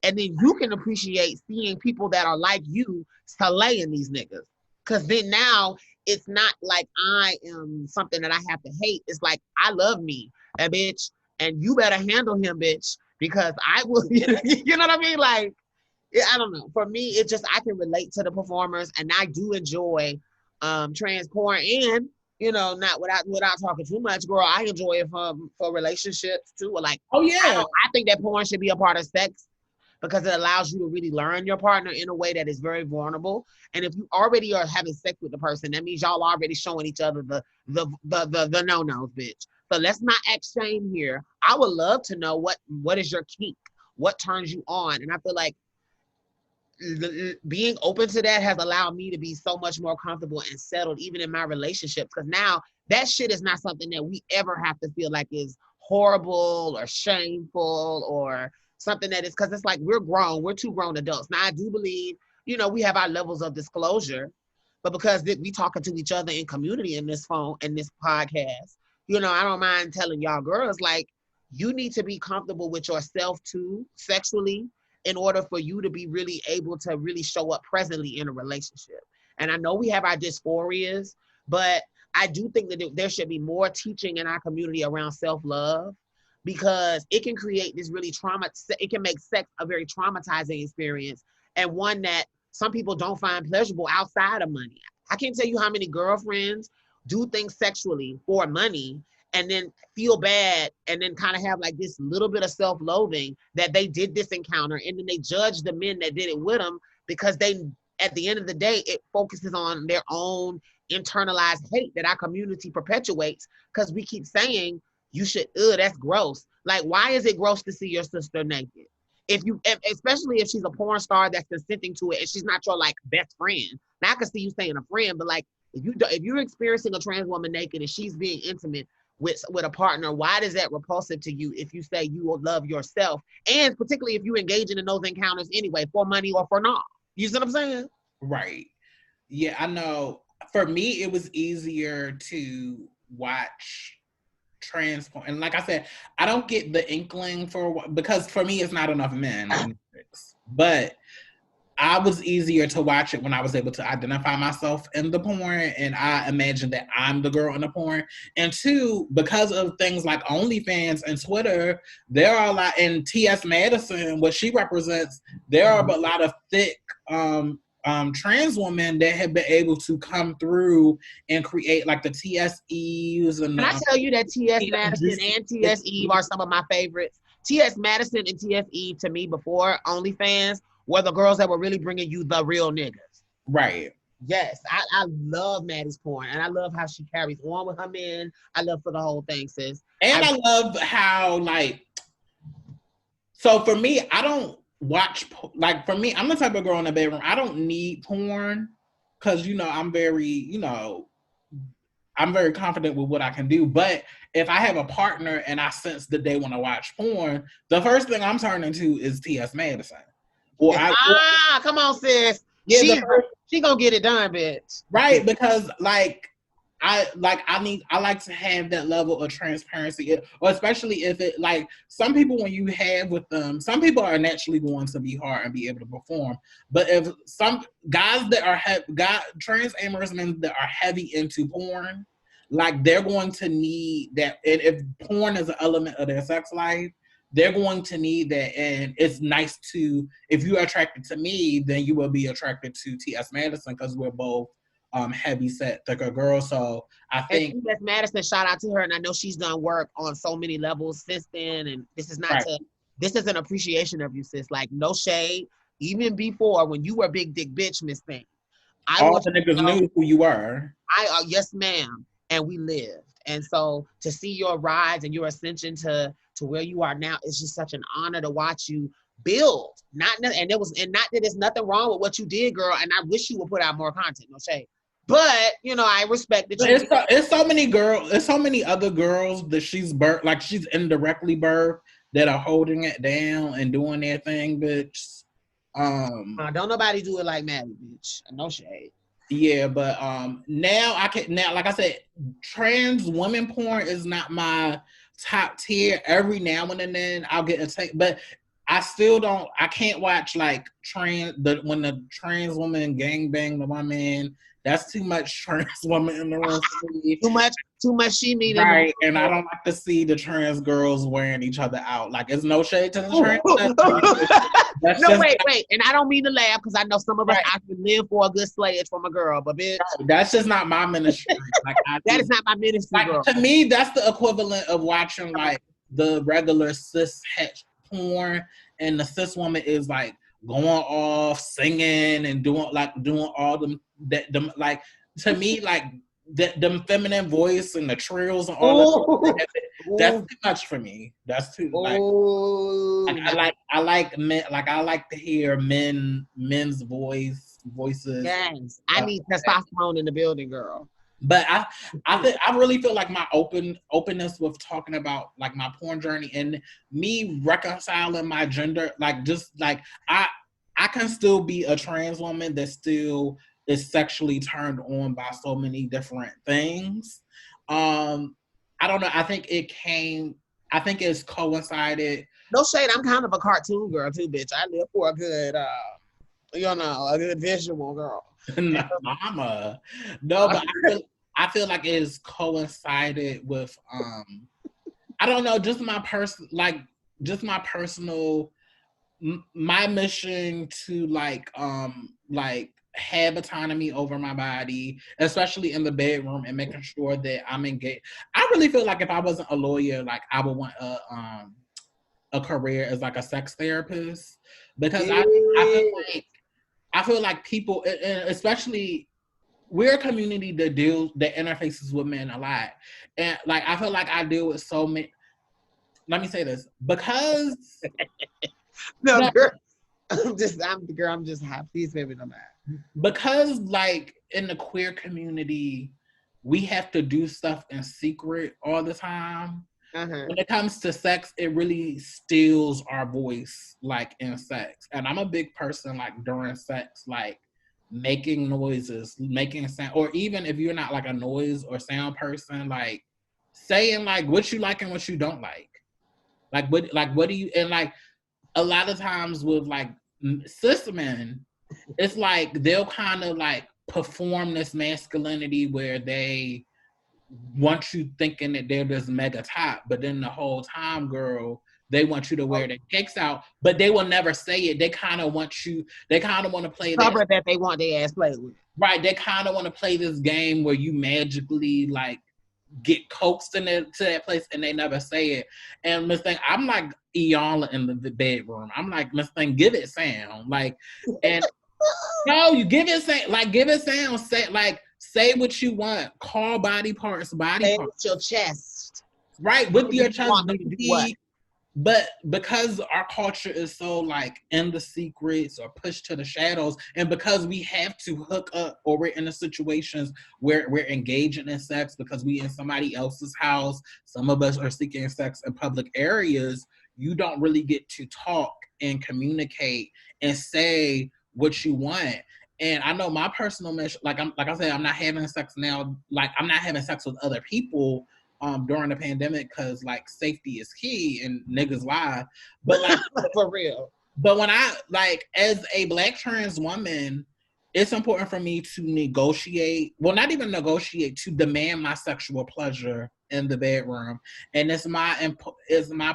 And then you can appreciate seeing people that are like you slaying these niggas. Cause then now it's not like I am something that I have to hate. It's like I love me, and bitch, and you better handle him, bitch, because I will. You know what I mean? Like I don't know. For me, it just I can relate to the performers, and I do enjoy trans porn, and not without talking too much, girl. I enjoy it for relationships too. Like
Oh yeah.
I think that porn should be a part of sex because it allows you to really learn your partner in a way that is very vulnerable. And if you already are having sex with the person, that means y'all already showing each other the no-nos, bitch. So let's not act shame here. I would love to know what is your kink, what turns you on, and I feel like being open to that has allowed me to be so much more comfortable and settled even in my relationships because now that shit is not something that we ever have to feel like is horrible or shameful or something that is because it's like we're two grown adults. Now I do believe we have our levels of disclosure, but because we talking to each other in community in this phone and this podcast, I don't mind telling y'all girls like you need to be comfortable with yourself too sexually in order for you to be really able to really show up presently in a relationship. And I know we have our dysphorias, but I do think that there should be more teaching in our community around self-love because it can create this really it can make sex a very traumatizing experience. and one that some people don't find pleasurable outside of money. I can't tell you how many girlfriends do things sexually for money and then feel bad and then kind of have like this little bit of self-loathing that they did this encounter, and then they judge the men that did it with them because they, at the end of the day, it focuses on their own internalized hate that our community perpetuates because we keep saying you should, that's gross. Like, why is it gross to see your sister naked? Especially if she's a porn star that's consenting to it and she's not your like best friend. Now I can see you saying a friend, but like if you're experiencing a trans woman naked and she's being intimate with a partner, why is that repulsive to you if you say you will love yourself? And particularly if you engage in those encounters anyway, for money or for not. You see what I'm saying?
Right. Yeah, I know. For me, it was easier to watch trans porn. And like I said, I don't get the inkling because for me, it's not enough men in Netflix. But I was easier to watch it when I was able to identify myself in the porn, and I imagine that I'm the girl in the porn. And two, because of things like OnlyFans and Twitter, there are a lot, and T.S. Madison, what she represents, there are a lot of thick trans women that have been able to come through and create like the TSEs and
Can I tell you that T.S. Madison and T.S. Eve are some of my favorites? T.S. Madison and T.S. Eve to me before OnlyFans were the girls that were really bringing you the real niggas.
Right.
Yes, I love Maddie's porn, and I love how she carries on with her men. I love for the whole thing, sis.
And I love how, like, so for me, I don't watch, like, for me, I'm the type of girl in the bedroom, I don't need porn, because, you know, I'm very confident with what I can do. But if I have a partner and I sense that they want to watch porn, the first thing I'm turning to is T.S. Madison.
Come on, sis. Yeah, she gonna get it done, bitch.
Right, because I like to have that level of transparency, or especially if it, like, some people, when you have with them, some people are naturally going to be hard and be able to perform. But if some guys that are trans amorous men that are heavy into porn, like, they're going to need that. And if porn is an element of their sex life, they're going to need that. And it's nice to, if you're attracted to me, then you will be attracted to T.S. Madison, because we're both heavy set, thicker girls. So I think
T.S. Madison, shout out to her, and I know she's done work on so many levels since then. And this is not this is an appreciation of you, sis. Like, no shade. Even before, when you were big dick bitch, Miss Thing,
all the niggas knew who you were.
Yes, ma'am, and we lived. And so to see your rise and your ascension to where you are now, it's just such an honor to watch you build. Not that there's nothing wrong with what you did, girl. And I wish you would put out more content. No shade. But, you know, I respect that.
It's so many girls. There's so many other girls that she's indirectly birthed that are holding it down and doing their thing, bitch.
Don't nobody do it like Maddie, bitch. No shade.
Yeah, but now, like I said, trans women porn is not my top tier. Every now and then I'll get a take, but I can't watch like when the trans woman gangbang the woman. That's too much trans woman in the room for me.
Too much she needed.
Right, and I don't like to see the trans girls wearing each other out. Like, it's no shade to the trans.
Wait. And I don't mean to laugh, because I know some of us I can live for a good slayage from a girl, but bitch,
that's just not my ministry. Like,
that is not my ministry,
like,
girl.
To me, that's the equivalent of watching like the regular cis het porn, and the cis woman is like going off singing and doing all them like, to me, like, the feminine voice and the trills and all that. That's too much for me. That's too I like men. Like, I like to hear men's voices.
Yes, I need testosterone in the building, girl.
But I really feel like my openness with talking about like my porn journey and me reconciling my gender, like, just like I can still be a trans woman that still is sexually turned on by so many different things. I don't know. I think it's coincided.
No shade. I'm kind of a cartoon girl too, bitch. I live for a good, a good visual girl.
Mama. No, but I feel like it is coincided with I don't know, just my personal my mission to like have autonomy over my body, especially in the bedroom, and making sure that I'm engaged. I really feel like if I wasn't a lawyer, like I would want a career as like a sex therapist, because I feel like people, especially we're a community that interfaces with men a lot, and like I feel like I deal with so many. Let me say this because
No,
no,
girl. I'm just happy. Please, baby, no matter.
because like in the queer community, we have to do stuff in secret all the time. When it comes to sex, it really steals our voice, like in sex. And I'm a big person, like during sex, like making noises, making sound, or even if you're not like a noise or sound person, like saying like what you like and what you don't like what do you, and like a lot of times with like cis men, it's like they'll kind of like perform this masculinity where they want you thinking that they're this mega top, but then the whole time, girl, they want you to wear their kicks out, but they will never say it. They kind of want you, they kind of want to play
that they want their ass played with.
Right. They kind of want to play this game where you magically like get coaxed to that place and they never say it. And Miss Thing, I'm like Aeon in the bedroom. I'm like, Miss Thing, give it sound. Like, and no, you give it sound, like give it sound, say what you want. Call body parts,
Say it with your chest.
right, with your chest. But because our culture is so like in the secrets or pushed to the shadows, and because we have to hook up or we're in the situations where we're engaging in sex because we in somebody else's house, some of us are seeking sex in public areas, you don't really get to talk and communicate and say what you want. And I know my personal mission, like I said, I'm not having sex now. Like I'm not having sex with other people during the pandemic because like safety is key and niggas lie. But like
for real.
But when I like as a Black trans woman, it's important for me to negotiate. Well, not even negotiate, to demand my sexual pleasure in the bedroom, and it's my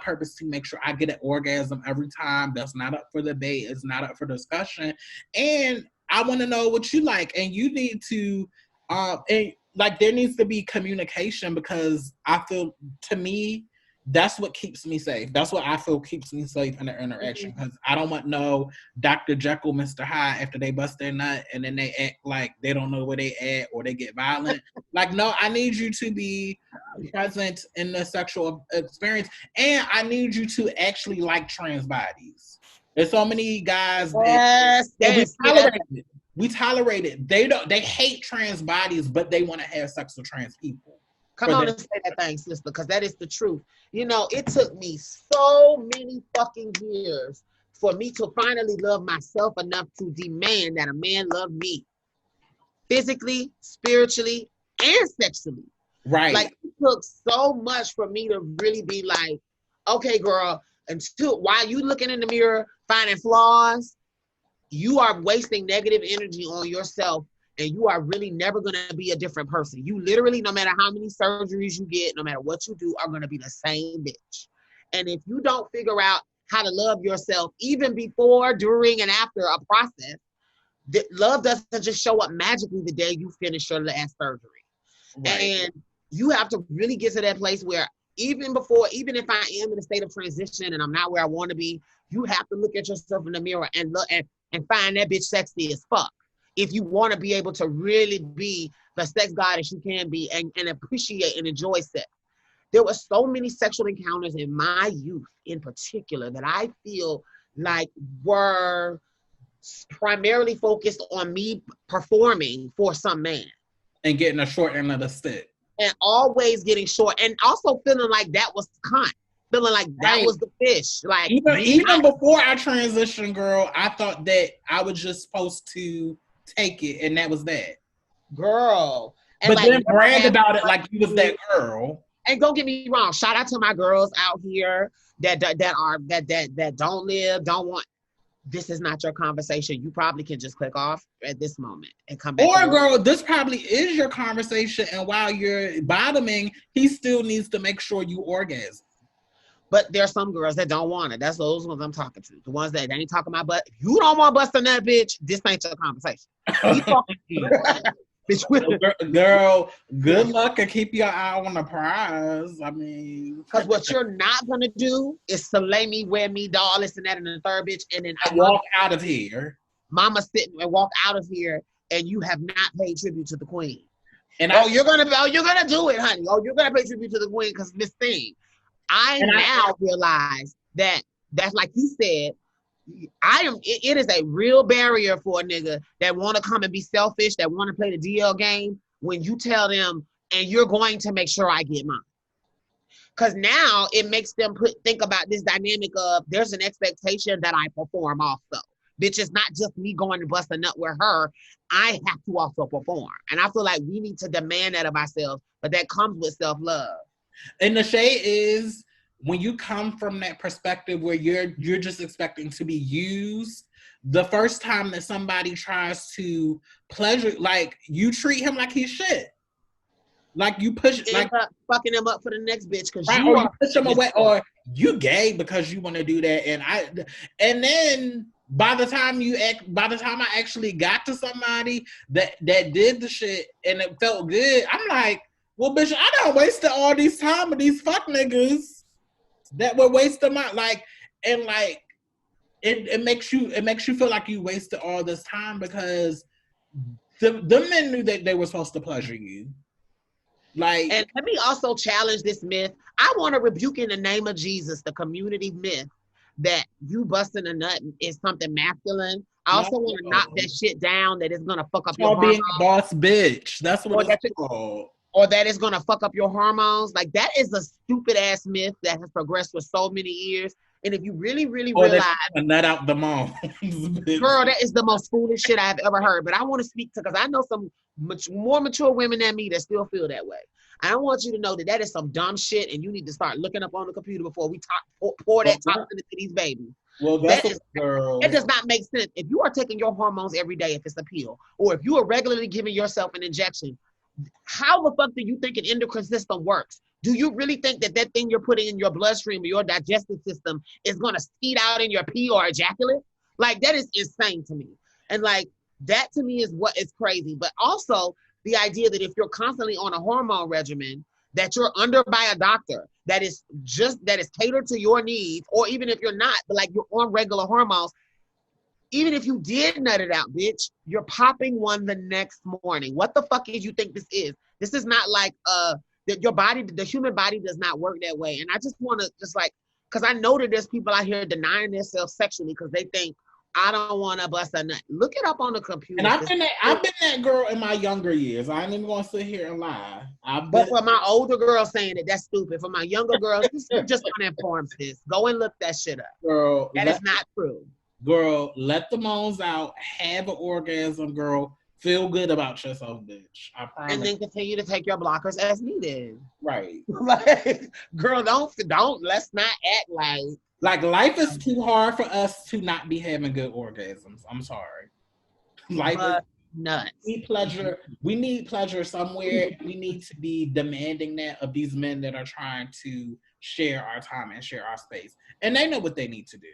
purpose to make sure I get an orgasm every time. That's not up for debate. It's not up for discussion, and I want to know what you like, and you need to, and like there needs to be communication because I feel, to me, that's what keeps me safe. That's what I feel keeps me safe in the interaction because I don't want no Dr. Jekyll, Mr. Hyde after they bust their nut and then they act like they don't know where they at or they get violent. Like, no, I need you to be present in the sexual experience, and I need you to actually like trans bodies. There's so many guys that we tolerate it. We tolerate it. They hate trans bodies, but they want to have sex with trans people.
Come on and say that thing, sister, because that is the truth. You know, it took me so many fucking years for me to finally love myself enough to demand that a man love me physically, spiritually, and sexually.
Right.
Like, it took so much for me to really be like, okay, girl, until while you looking in the mirror, finding flaws, you are wasting negative energy on yourself, and you are really never going to be a different person. You literally, no matter how many surgeries you get, no matter what you do, are going to be the same bitch. And if you don't figure out how to love yourself, even before, during, and after a process, love doesn't just show up magically the day you finish your last surgery. Right. And you have to really get to that place where even if I am in a state of transition and I'm not where I want to be, you have to look at yourself in the mirror and look and find that bitch sexy as fuck. If you want to be able to really be the sex goddess you can be and appreciate and enjoy sex. There were so many sexual encounters in my youth in particular that I feel like were primarily focused on me performing for some man.
And getting a short end of the stick.
And always getting short. And also feeling like that was cunt. Feeling like that was the fish. Like
even before I transitioned, girl, I thought that I was just supposed to take it, and that was that.
Girl.
And but like, then brag about it like you was that girl.
And don't get me wrong, shout out to my girls out here that don't want. This is not your conversation. You probably can just click off at this moment and come back.
Or girl, this probably is your conversation, and while you're bottoming, he still needs to make sure you orgasm.
But there are some girls that don't want it. That's those ones I'm talking to. The ones that they ain't talking about butt. If you don't want busting that bitch, this ain't your conversation. We talking
bitch. Girl, good luck and keep your eye on the prize. I mean,
because what you're not gonna do is slay me, wear me, doll, this and that, and the third bitch, and then
I walk out of here.
Mama sitting and walk out of here, and you have not paid tribute to the queen.
And
you're gonna do it, honey. Oh, you're gonna pay tribute to the queen because this thing. I realize that that's like you said. It is a real barrier for a nigga that want to come and be selfish, that want to play the DL game. When you tell them, and you're going to make sure I get mine, because now it makes them think about this dynamic of there's an expectation that I perform also. Bitch, it's not just me going to bust a nut with her. I have to also perform. And I feel like we need to demand that of ourselves, but that comes with self-love.
And the shade is when you come from that perspective where you're just expecting to be used, the first time that somebody tries to pleasure, like you treat him like he's shit. Like you push, like
fucking him up for the next bitch because
right, you push him away, or you gay because you want to do that. And then by the time I actually got to somebody that did the shit and it felt good, I'm like, well, bitch, I done wasted all these time with these fuck niggas that were wasting my it makes you feel like you wasted all this time because the men knew that they were supposed to pleasure you. Like,
and let me also challenge this myth. I want to rebuke in the name of Jesus the community myth that you busting a nut is something masculine. I also want to knock that shit down that it's gonna fuck up your hormones.
Being a boss bitch. That's what it's called.
Or that is gonna fuck up your hormones. Like that is a stupid ass myth that has progressed for so many years. And if you really, really realize,
nut out the mom,
girl, that is the most foolish shit I've ever heard. But I want to speak to, because I know some more mature women than me that still feel that way. I want you to know that is some dumb shit, and you need to start looking up on the computer before we pour that toxin into these babies.
Well,
that does not make sense. If you are taking your hormones every day, if it's a pill, or if you are regularly giving yourself an injection, how the fuck do you think an endocrine system works? Do you really think that thing you're putting in your bloodstream or your digestive system is going to skeet out in your pee or ejaculate? Like, that is insane to me. And like, that to me is what is crazy. But also the idea that if you're constantly on a hormone regimen, that you're under by a doctor that is catered to your needs, or even if you're not, but like you're on regular hormones, even if you did nut it out, bitch, you're popping one the next morning. What the fuck is you think this is? This is not like that your body, the human body does not work that way. And I just want to because I know that there's people out here denying themselves sexually because they think, I don't want to bust a nut. Look it up on the computer.
And I've been that girl in my younger years. I ain't even going to sit here and lie.
But for my older girl saying that, that's stupid. For my younger girls, this is just uninformed, sis. Go and look that shit up.
Girl,
that is not true.
Girl, let the moans out. Have an orgasm, girl. Feel good about yourself, bitch. I promise.
And then continue to take your blockers as needed.
Right.
Like, girl, let's not act
like life is too hard for us to not be having good orgasms. I'm sorry. Life is
nuts.
We need pleasure somewhere. We need to be demanding that of these men that are trying to share our time and share our space. And they know what they need to do.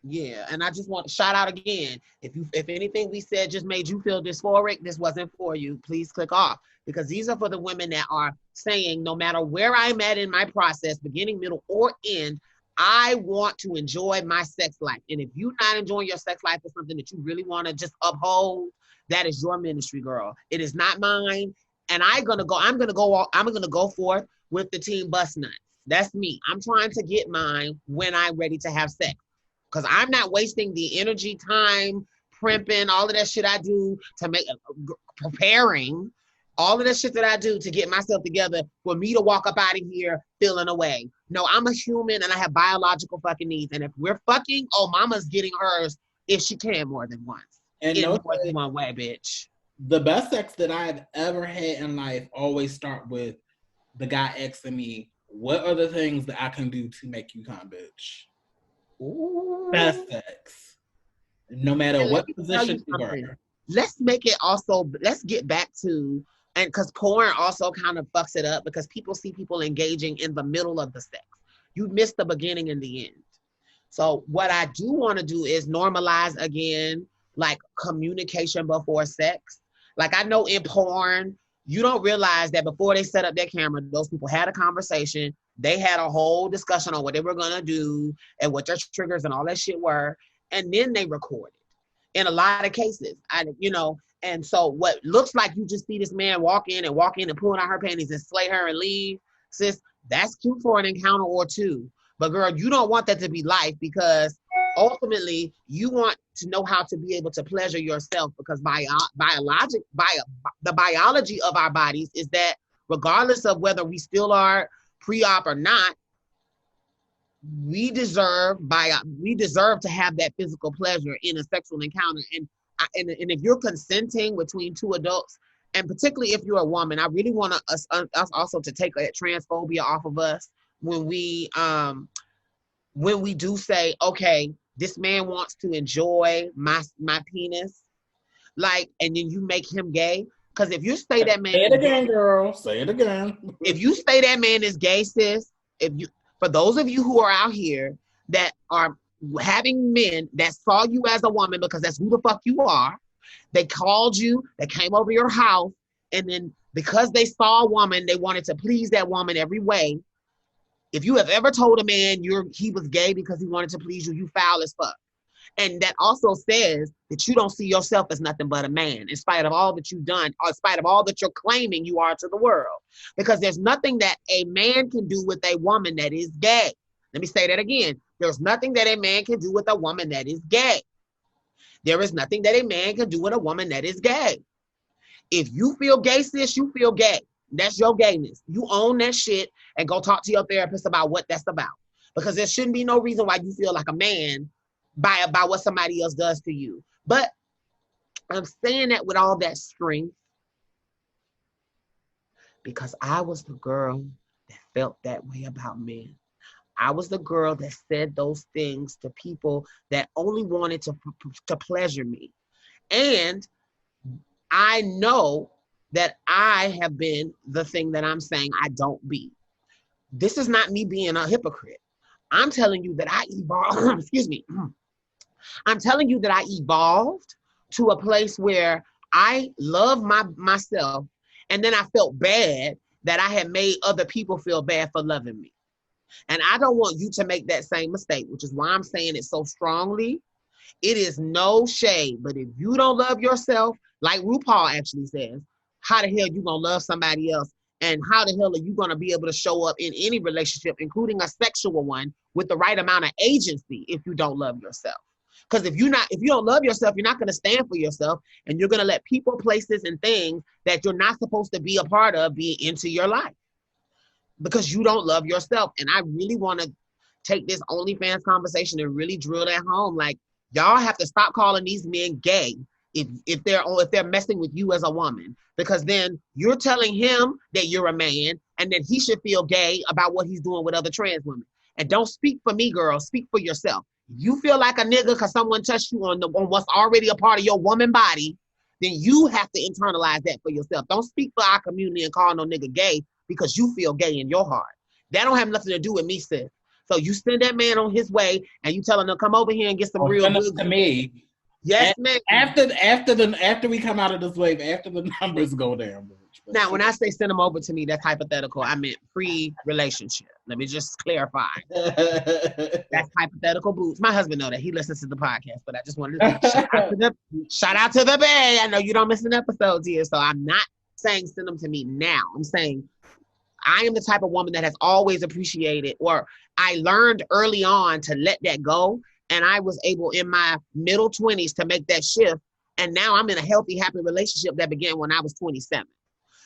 Yeah, and I just want to shout out again. If anything we said just made you feel dysphoric, this wasn't for you. Please click off, because these are for the women that are saying, no matter where I'm at in my process, beginning, middle, or end, I want to enjoy my sex life. And if you're not enjoying your sex life is something that you really want to just uphold, that is your ministry, girl. It is not mine. And I'm gonna go forth with the team bust nuts. That's me. I'm trying to get mine when I'm ready to have sex. Because I'm not wasting the energy, time, primping, all of that shit I do to preparing, all of that shit that I do to get myself together for me to walk up out of here feeling away. No, I'm a human and I have biological fucking needs. And if we're fucking, mama's getting hers if she can more than once.
And
more than one way, bitch.
The best sex that I've ever had in life always start with the guy asking me, what are the things that I can do to make you come, bitch?
Ooh.
Best sex. No matter what position you are.
Let's get back to, and because porn also kind of fucks it up, because people see people engaging in the middle of the sex. You missed the beginning and the end. So what I do want to do is normalize again, like communication before sex. Like I know in porn, you don't realize that before they set up their camera, those people had a conversation. They had a whole discussion on what they were going to do and what their triggers and all that shit were. And then they recorded. In a lot of cases, and so what looks like you just see this man walk in and pulling out her panties and slay her and leave, sis, that's cute for an encounter or two. But girl, you don't want that to be life, because ultimately you want to know how to be able to pleasure yourself, because the biology of our bodies is that regardless of whether we still are pre-op or not, we deserve to have that physical pleasure in a sexual encounter. And if you're consenting between two adults, and particularly if you're a woman, I really want us also to take that transphobia off of us when we do say, okay, this man wants to enjoy my penis, like, and then you make him gay. Because if you say that man,
say it again, girl, say it again.
If you say that man is gay, sis, for those of you who are out here that are having men that saw you as a woman, because that's who the fuck you are, they called you, they came over your house, and then because they saw a woman, they wanted to please that woman every way. If you have ever told a man he was gay because he wanted to please you, you foul as fuck. And that also says that you don't see yourself as nothing but a man, in spite of all that you've done, or in spite of all that you're claiming you are to the world. Because there's nothing that a man can do with a woman that is gay. Let me say that again. There's nothing that a man can do with a woman that is gay. There is nothing that a man can do with a woman that is gay. If you feel gay, sis, you feel gay. That's your gayness. You own that shit and go talk to your therapist about what that's about. Because there shouldn't be no reason why you feel like a man by what somebody else does to you. But I'm saying that with all that strength because I was the girl that felt that way about men. I was the girl that said those things to people that only wanted to pleasure me. And I know that I have been the thing that I'm saying I don't be. This is not me being a hypocrite. I'm telling you that I evolved, excuse me. I'm telling you that I evolved to a place where I love myself, and then I felt bad that I had made other people feel bad for loving me. And I don't want you to make that same mistake, which is why I'm saying it so strongly. It is no shade, but if you don't love yourself, like RuPaul actually says, how the hell you gonna love somebody else? And how the hell are you gonna be able to show up in any relationship, including a sexual one, with the right amount of agency if you don't love yourself? Because if you don't love yourself, you're not gonna stand for yourself, and you're gonna let people, places, and things that you're not supposed to be a part of be into your life. Because you don't love yourself. And I really want to take this OnlyFans conversation and really drill that home. Like, y'all have to stop calling these men gay if they're messing with you as a woman, because then you're telling him that you're a man and that he should feel gay about what he's doing with other trans women. And don't speak for me, girl. Speak for yourself. If you feel like a nigga because someone touched you on what's already a part of your woman body, then you have to internalize that for yourself. Don't speak for our community and call no nigga gay because you feel gay in your heart. That don't have nothing to do with me, sis. So you send that man on his way and you tell him to come over here and get some real good
to me.
Yes, man.
After we come out of this wave, after the numbers go down.
Now, when I say send him over to me, that's hypothetical. I meant pre-relationship. Let me just clarify. That's hypothetical boots. My husband know that. He listens to the podcast, but I just wanted to shout out to the Bay. I know you don't miss an episode here, so I'm not saying send them to me now. I'm saying I am the type of woman that has always appreciated, or I learned early on to let that go. And I was able in my middle 20s to make that shift. And now I'm in a healthy, happy relationship that began when I was 27.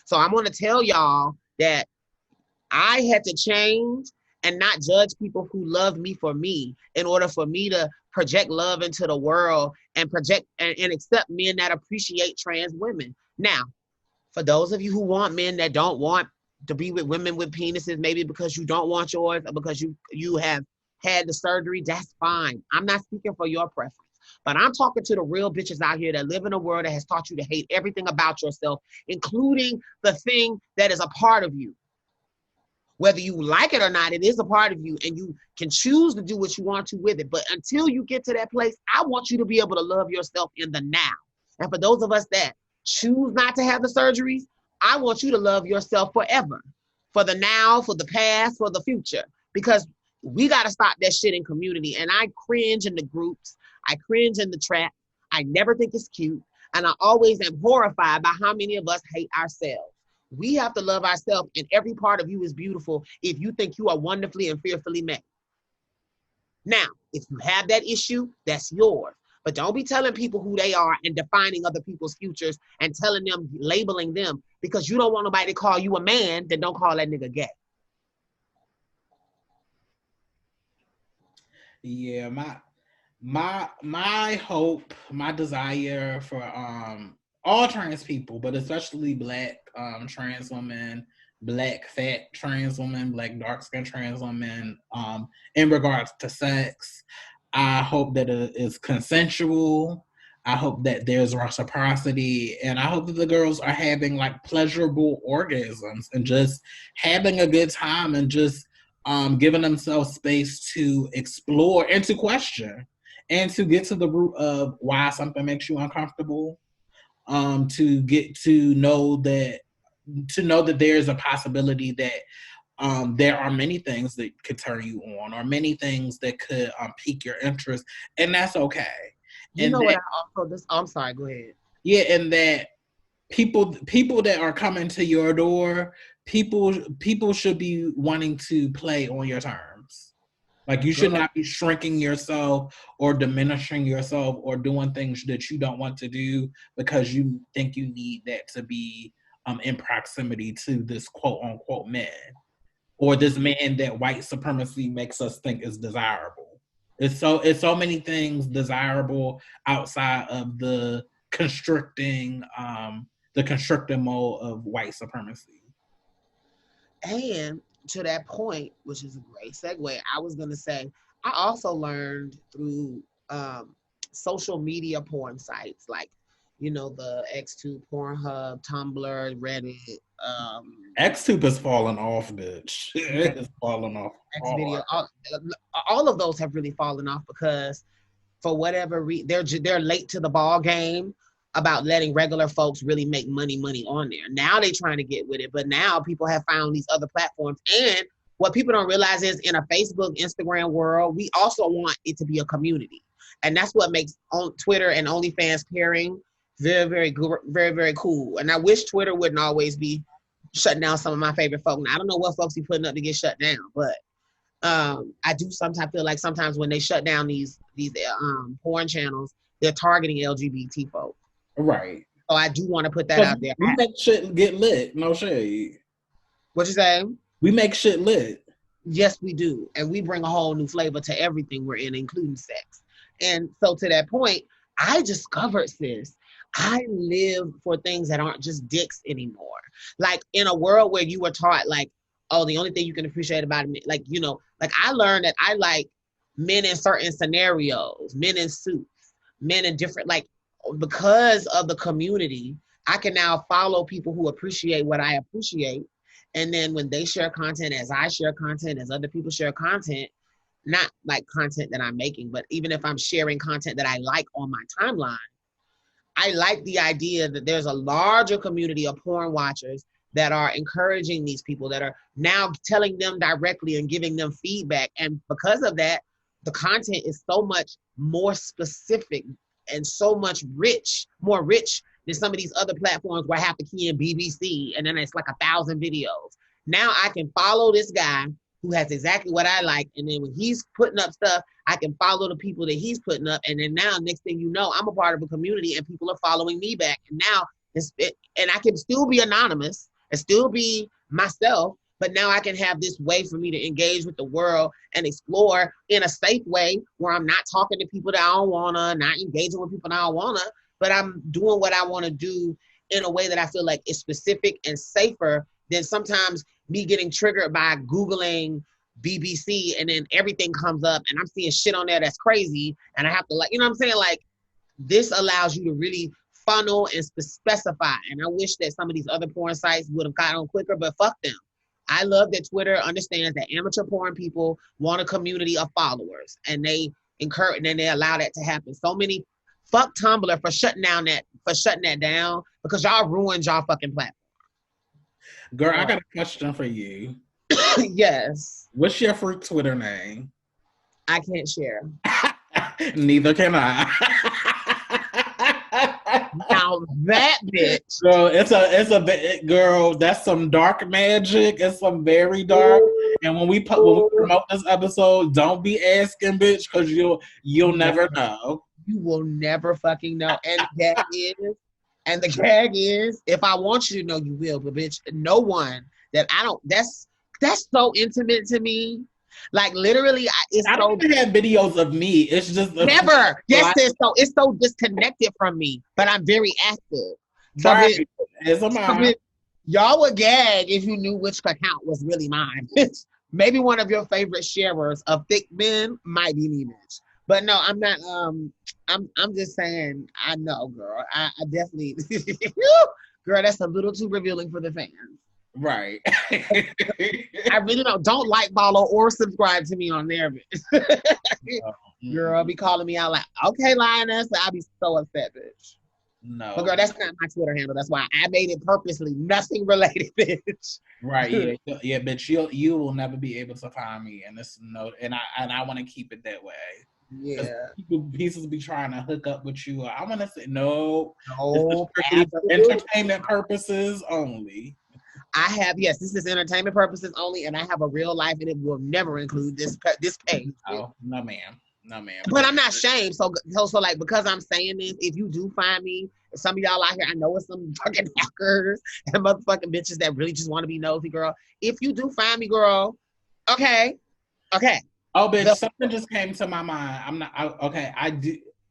So I'm going to tell y'all that I had to change and not judge people who love me for me in order for me to project love into the world and project and accept men that appreciate trans women. Now, for those of you who want men that don't want to be with women with penises, maybe because you don't want yours or because you have had the surgery, that's fine. I'm not speaking for your preference. But I'm talking to the real bitches out here that live in a world that has taught you to hate everything about yourself, including the thing that is a part of you. Whether you like it or not, it is a part of you, and you can choose to do what you want to with it. But until you get to that place, I want you to be able to love yourself in the now. And for those of us that choose not to have the surgeries, I want you to love yourself forever, for the now, for the past, for the future, because we got to stop that shit in community. And I cringe in the groups. I cringe in the trap. I never think it's cute. And I always am horrified by how many of us hate ourselves. We have to love ourselves, and every part of you is beautiful if you think you are wonderfully and fearfully made. Now, if you have that issue, that's yours. But don't be telling people who they are and defining other people's futures and telling them, labeling them, because you don't want nobody to call you a man, then don't call that nigga gay.
Yeah, my hope, my desire for all trans people, but especially black trans women, black fat trans women, black dark skinned trans women, in regards to sex, I hope that it is consensual. I hope that there's reciprocity, and I hope that the girls are having like pleasurable orgasms and just having a good time and just giving themselves space to explore and to question and to get to the root of why something makes you uncomfortable. To get to know that there's a possibility that there are many things that could turn you on, or many things that could pique your interest, and that's okay.
You
And
know what
that,
I also this I'm sorry, go ahead.
yeah, and that people that are coming to your door, people should be wanting to play on your terms. Like, you should
Girl,
not be shrinking yourself or diminishing yourself or doing things that you don't want to do because you think you need that to be in proximity to this quote unquote man, or this man that white supremacy makes us think is desirable. It's so many things desirable outside of the constricting mode of white supremacy.
and to that point, which is a great segue, I was gonna say I also learned through um, social media porn sites like, the X2, Pornhub, Tumblr, Reddit,
XTube is falling off, bitch. It is falling off
X video.
hard.
All of those have really fallen off because for whatever reason they're late to the ball game about letting regular folks really make money on there. Now they're trying to get with it, but now people have found these other platforms. And what people don't realize is, in a Facebook, Instagram world, we also want it to be a community, and that's what makes on Twitter and OnlyFans pairing very, very good, very, very cool. And I wish Twitter wouldn't always be shutting down some of my favorite folks. Now, I don't know what folks be putting up to get shut down, but I do sometimes feel like sometimes when they shut down these porn channels, they're targeting LGBT folks.
Right.
So I do want to put that out there.
We make shit get lit. No shade.
What you say?
We make shit lit.
Yes, we do. And we bring a whole new flavor to everything we're in, including sex. And so to that point, I discovered, sis, I live for things that aren't just dicks anymore. Like, in a world where you were taught, like, oh, the only thing you can appreciate about it, like, like I learned that I like men in certain scenarios, men in suits, men in different, like, because of the community, I can now follow people who appreciate what I appreciate. And then when they share content, as I share content, as other people share content, not like content that I'm making, but even if I'm sharing content that I like on my timeline, I like the idea that there's a larger community of porn watchers that are encouraging these people, that are now telling them directly and giving them feedback. And because of that, the content is so much more specific and so much more rich than some of these other platforms where I have to key in BBC and then it's like 1,000 videos. Now I can follow this guy who has exactly what I like, and then when he's putting up stuff, I can follow the people that he's putting up, and then now next thing you know, I'm a part of a community and people are following me back. And now and I can still be anonymous and still be myself, but now I can have this way for me to engage with the world and explore in a safe way where I'm not talking to people that I don't wanna, not engaging with people that I don't wanna, but I'm doing what I want to do in a way that I feel like is specific and safer than sometimes me getting triggered by Googling BBC and then everything comes up and I'm seeing shit on there that's crazy and I have to, like, you know what I'm saying? Like, this allows you to really funnel and specify. And I wish that some of these other porn sites would have got on quicker, but fuck them. I love that Twitter understands that amateur porn people want a community of followers, and they encourage and they allow that to happen. So many fuck Tumblr for shutting that down because y'all ruined y'all fucking platform.
Girl, I got a question for you.
Yes.
What's your freak Twitter name?
I can't share.
Neither can I.
Now that bitch.
Girl, it's a girl. That's some dark magic. It's some very dark. And when we promote this episode, don't be asking, bitch, because you'll never know.
You will never fucking know. And the gag is, if I want you to know, you will. But bitch, no one that I don't. That's so intimate to me. Like literally,
I don't even have videos of me. It's just
never. Yes, it's so disconnected from me. But I'm very active. So
right.
Y'all would gag if you knew which account was really mine. Maybe one of your favorite sharers of thick men might be me, bitch. But no, I'm not. I'm just saying. I know, girl. I definitely, girl. That's a little too revealing for the fans.
Right.
I really don't like, follow, or subscribe to me on there, bitch. Girl, be calling me out like, okay, Lioness. I'll be so upset, bitch.
No.
But girl, that's not my Twitter handle. That's why I made it purposely. Nothing related, bitch.
Right. Yeah, bitch. You will never be able to find me, and I want to keep it that way.
Yeah.
Pieces be trying to hook up with you. I want to say no.
No.
For entertainment purposes only.
This is entertainment purposes only, and I have a real life, and it will never include this page.
No, ma'am.
But I'm not ashamed. So like, because I'm saying this, if you do find me, some of y'all out here, I know it's some fucking hackers and motherfucking bitches that really just want to be nosy, girl. If you do find me, girl, okay.
Oh, bitch, something just came to my mind.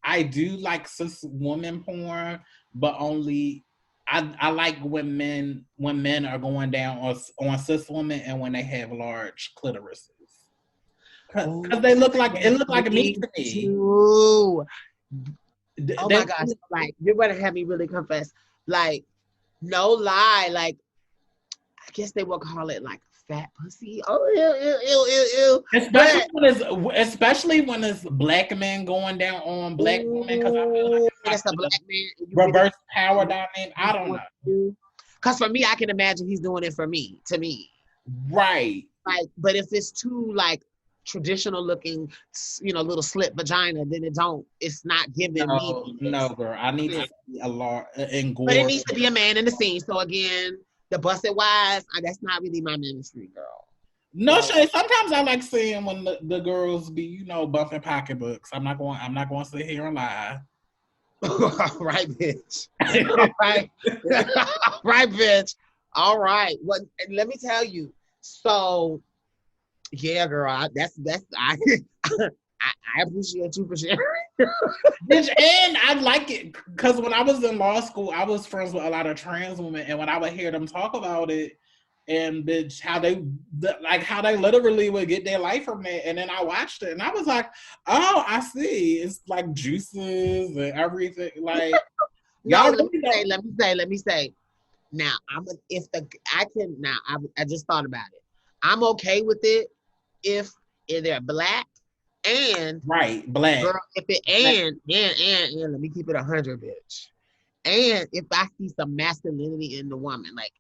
I do like cis woman porn, but only I like when men are going down on cis women and when they have large clitorises. Because it looked like me to me.
Oh my gosh! Like, you're gonna have me really confess. Like, no lie. Like, I guess they will call it like fat pussy. Oh, ew.
Especially when it's black men going down on black women. Because I feel like
it's a black man.
Reverse power dynamic. I don't know.
Because for me, I can imagine he's doing it to me.
Right.
Like, but if it's too like traditional looking, little slit vagina, then it's not giving me.
No, girl. I need to see a lot and gore.
But it needs to be a man in the scene. So again, the busted wives, that's not really my ministry, girl.
No, Shay. Sometimes I like seeing when the girls be, bumping pocketbooks. I'm not going to sit here and lie.
Right, bitch. Right. Right, bitch. All right. Well, let me tell you. So, yeah, girl. I appreciate you for sharing.
Bitch, and I like it because when I was in law school, I was friends with a lot of trans women, and when I would hear them talk about it, and bitch, how they literally would get their life from it, and then I watched it, and I was like, oh, I see. It's like juices and everything. Like,
y'all. Let me say. Now, I just thought about it. I'm okay with it if they're black. And
right, black.
Girl, if it and let me keep it 100, bitch. And if I see some masculinity in the woman, like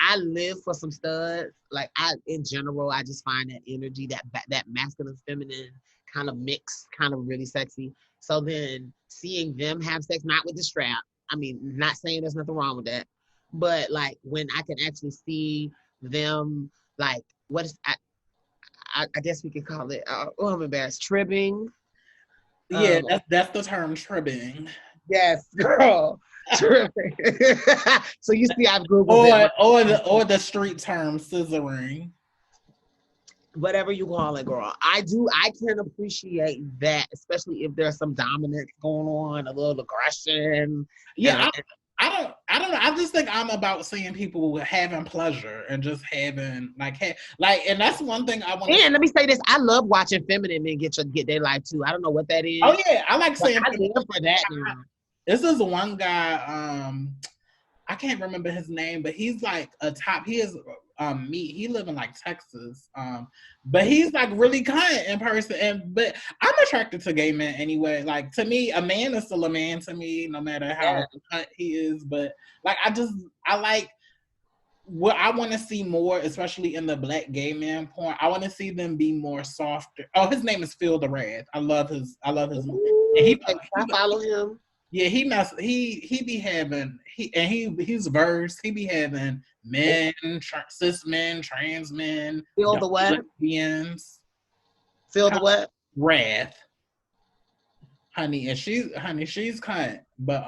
I live for some studs. Like in general, I just find that energy, that masculine, feminine kind of mix, kind of really sexy. So then seeing them have sex, not with the strap. I mean, not saying there's nothing wrong with that, but like when I can actually see them, like I guess we could call it, I'm embarrassed, tribbing.
Yeah, that's the term, tribbing.
Yes, girl. Tribbing. So you see, I've Googled
it. Or the street term, scissoring.
Whatever you call it, girl. I can appreciate that, especially if there's some dominance going on, a little aggression.
Yeah, I don't know. I just think I'm about seeing people having pleasure and just having and that's one thing I want.
And let me say this: I love watching feminine men get their life too. I don't know what that is.
Oh yeah, I like saying.
I live for that.
This is one guy. I can't remember his name, but he's like a top. He is meet. He live in like Texas, but he's like really kind in person. But I'm attracted to gay men anyway. Like to me, a man is still a man to me, no matter how cut he is. But like I like what I want to see more, especially in the black gay man porn. I want to see them be more softer. Oh, his name is Phil the Wrath. I love his.
Ooh,
and
I follow him.
yeah, he be having he's verse. He be having men, cis men, trans men,
Feel the what?
lesbians.
Feel the what?
Wrath, honey, and she's kind. But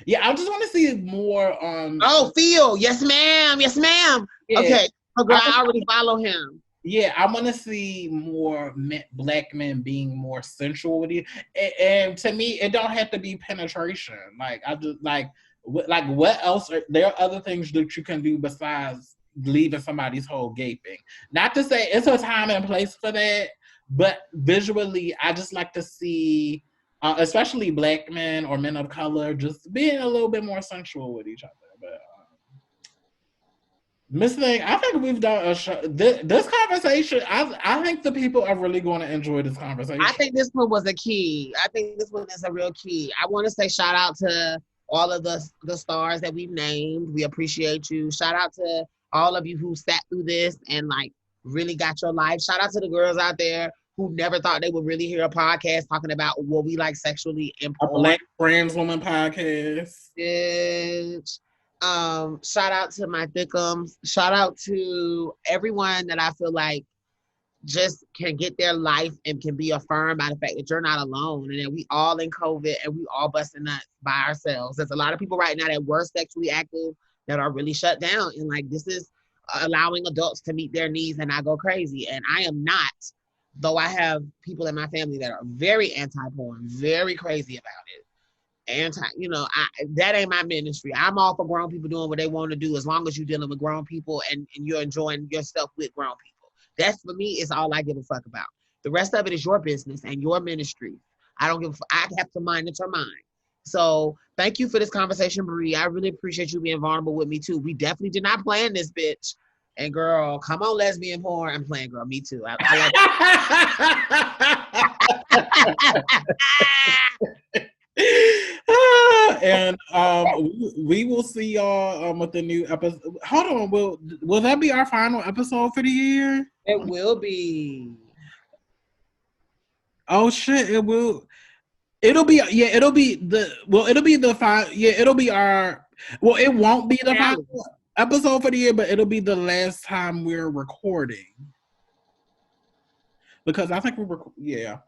yeah, I just want to see more.
Oh, Phil, yes, ma'am, yes, ma'am. Yeah. Okay, girl, I already follow him.
Yeah, I want to see more black men being more sensual with you, and to me, it don't have to be penetration. Like I just like what else? There are other things that you can do besides leaving somebody's hole gaping. Not to say it's a time and place for that, but visually, I just like to see, especially black men or men of color, just being a little bit more sensual with each other. But Miss Thing, I think we've done a show. This conversation, I think the people are really going to enjoy this conversation.
I think this one was a key. I think this one is a real key. I want to say shout out to all of the stars that we've named. We appreciate you. Shout out to all of you who sat through this and like really got your life. Shout out to the girls out there who never thought they would really hear a podcast talking about what we like sexually in porn.
A Black Trans Woman podcast.
Bitch. Shout out to my thickums. Shout out to everyone that I feel like just can get their life and can be affirmed by the fact that you're not alone and that we all in COVID and we all busting nuts by ourselves. There's a lot of people right now that were sexually active that are really shut down. And like, this is allowing adults to meet their needs and not go crazy. And I am not, though I have people in my family that are very anti-porn, very crazy about it. That ain't my ministry. I'm all for grown people doing what they want to do as long as you're dealing with grown people and you're enjoying yourself with grown people. That's, for me, is all I give a fuck about. The rest of it is your business and your ministry. I don't give a fuck. I have to mind it's your mind. So thank you for this conversation, Marie. I really appreciate you being vulnerable with me too. We definitely did not plan this, bitch. And girl, come on, lesbian porn. I'm playing, girl. Me too.
And we will see y'all with the new episode. Hold on, will that be our final episode for the year?
It will be.
Oh shit! It will. It'll be It'll be the final. Yeah, it'll be our. Well, it won't be the final episode for the year, but it'll be the last time we're recording because I think yeah.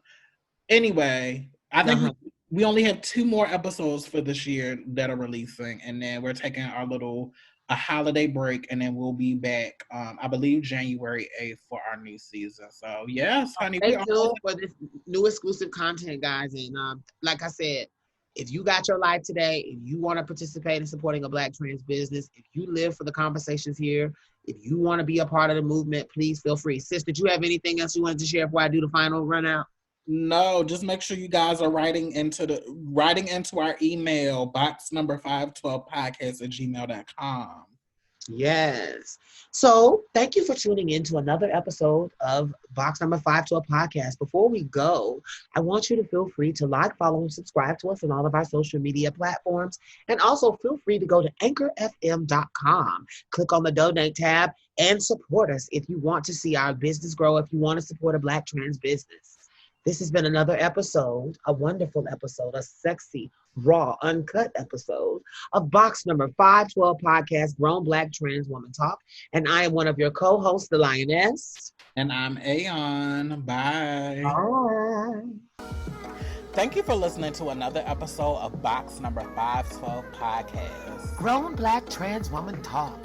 Anyway, I think we only have 2 more episodes for this year that are releasing, and then we're taking our a holiday break, and then we'll be back, I believe January 8th for our new season. So yes, honey.
Thank you for this new exclusive content, guys. And like I said, if you got your life today, if you want to participate in supporting a Black trans business, if you live for the conversations here, if you want to be a part of the movement, please feel free. Sis, did you have anything else you wanted to share before I do the final run out?
No, just make sure you guys are writing into our email, box number 512podcast@gmail.com.
Yes. So thank you for tuning in to another episode of Box Number 512 Podcast. Before we go, I want you to feel free to like, follow, and subscribe to us on all of our social media platforms. And also feel free to go to anchorfm.com. Click on the donate tab and support us if you want to see our business grow, if you want to support a Black trans business. This has been another episode, a wonderful episode, a sexy, raw, uncut episode of Box Number 512 Podcast, Grown Black Trans Woman Talk. And I am one of your co-hosts, the Lioness.
And I'm Aeon. Bye.
Bye.
Thank you for listening to another episode of Box Number 512 Podcast,
Grown Black Trans Woman Talk.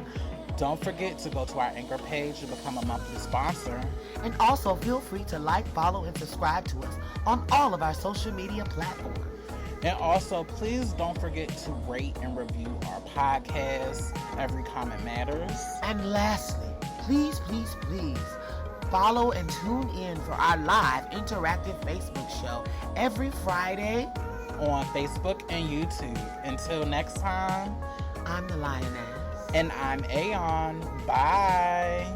Don't forget to go to our Anchor page to become a monthly sponsor.
And also feel free to like, follow, and subscribe to us on all of our social media platforms.
And also, please don't forget to rate and review our podcast. Every comment matters.
And lastly, please follow and tune in for our live interactive Facebook show every Friday
on Facebook and YouTube. Until next time,
I'm the Lioness.
And I'm Aeon. Bye.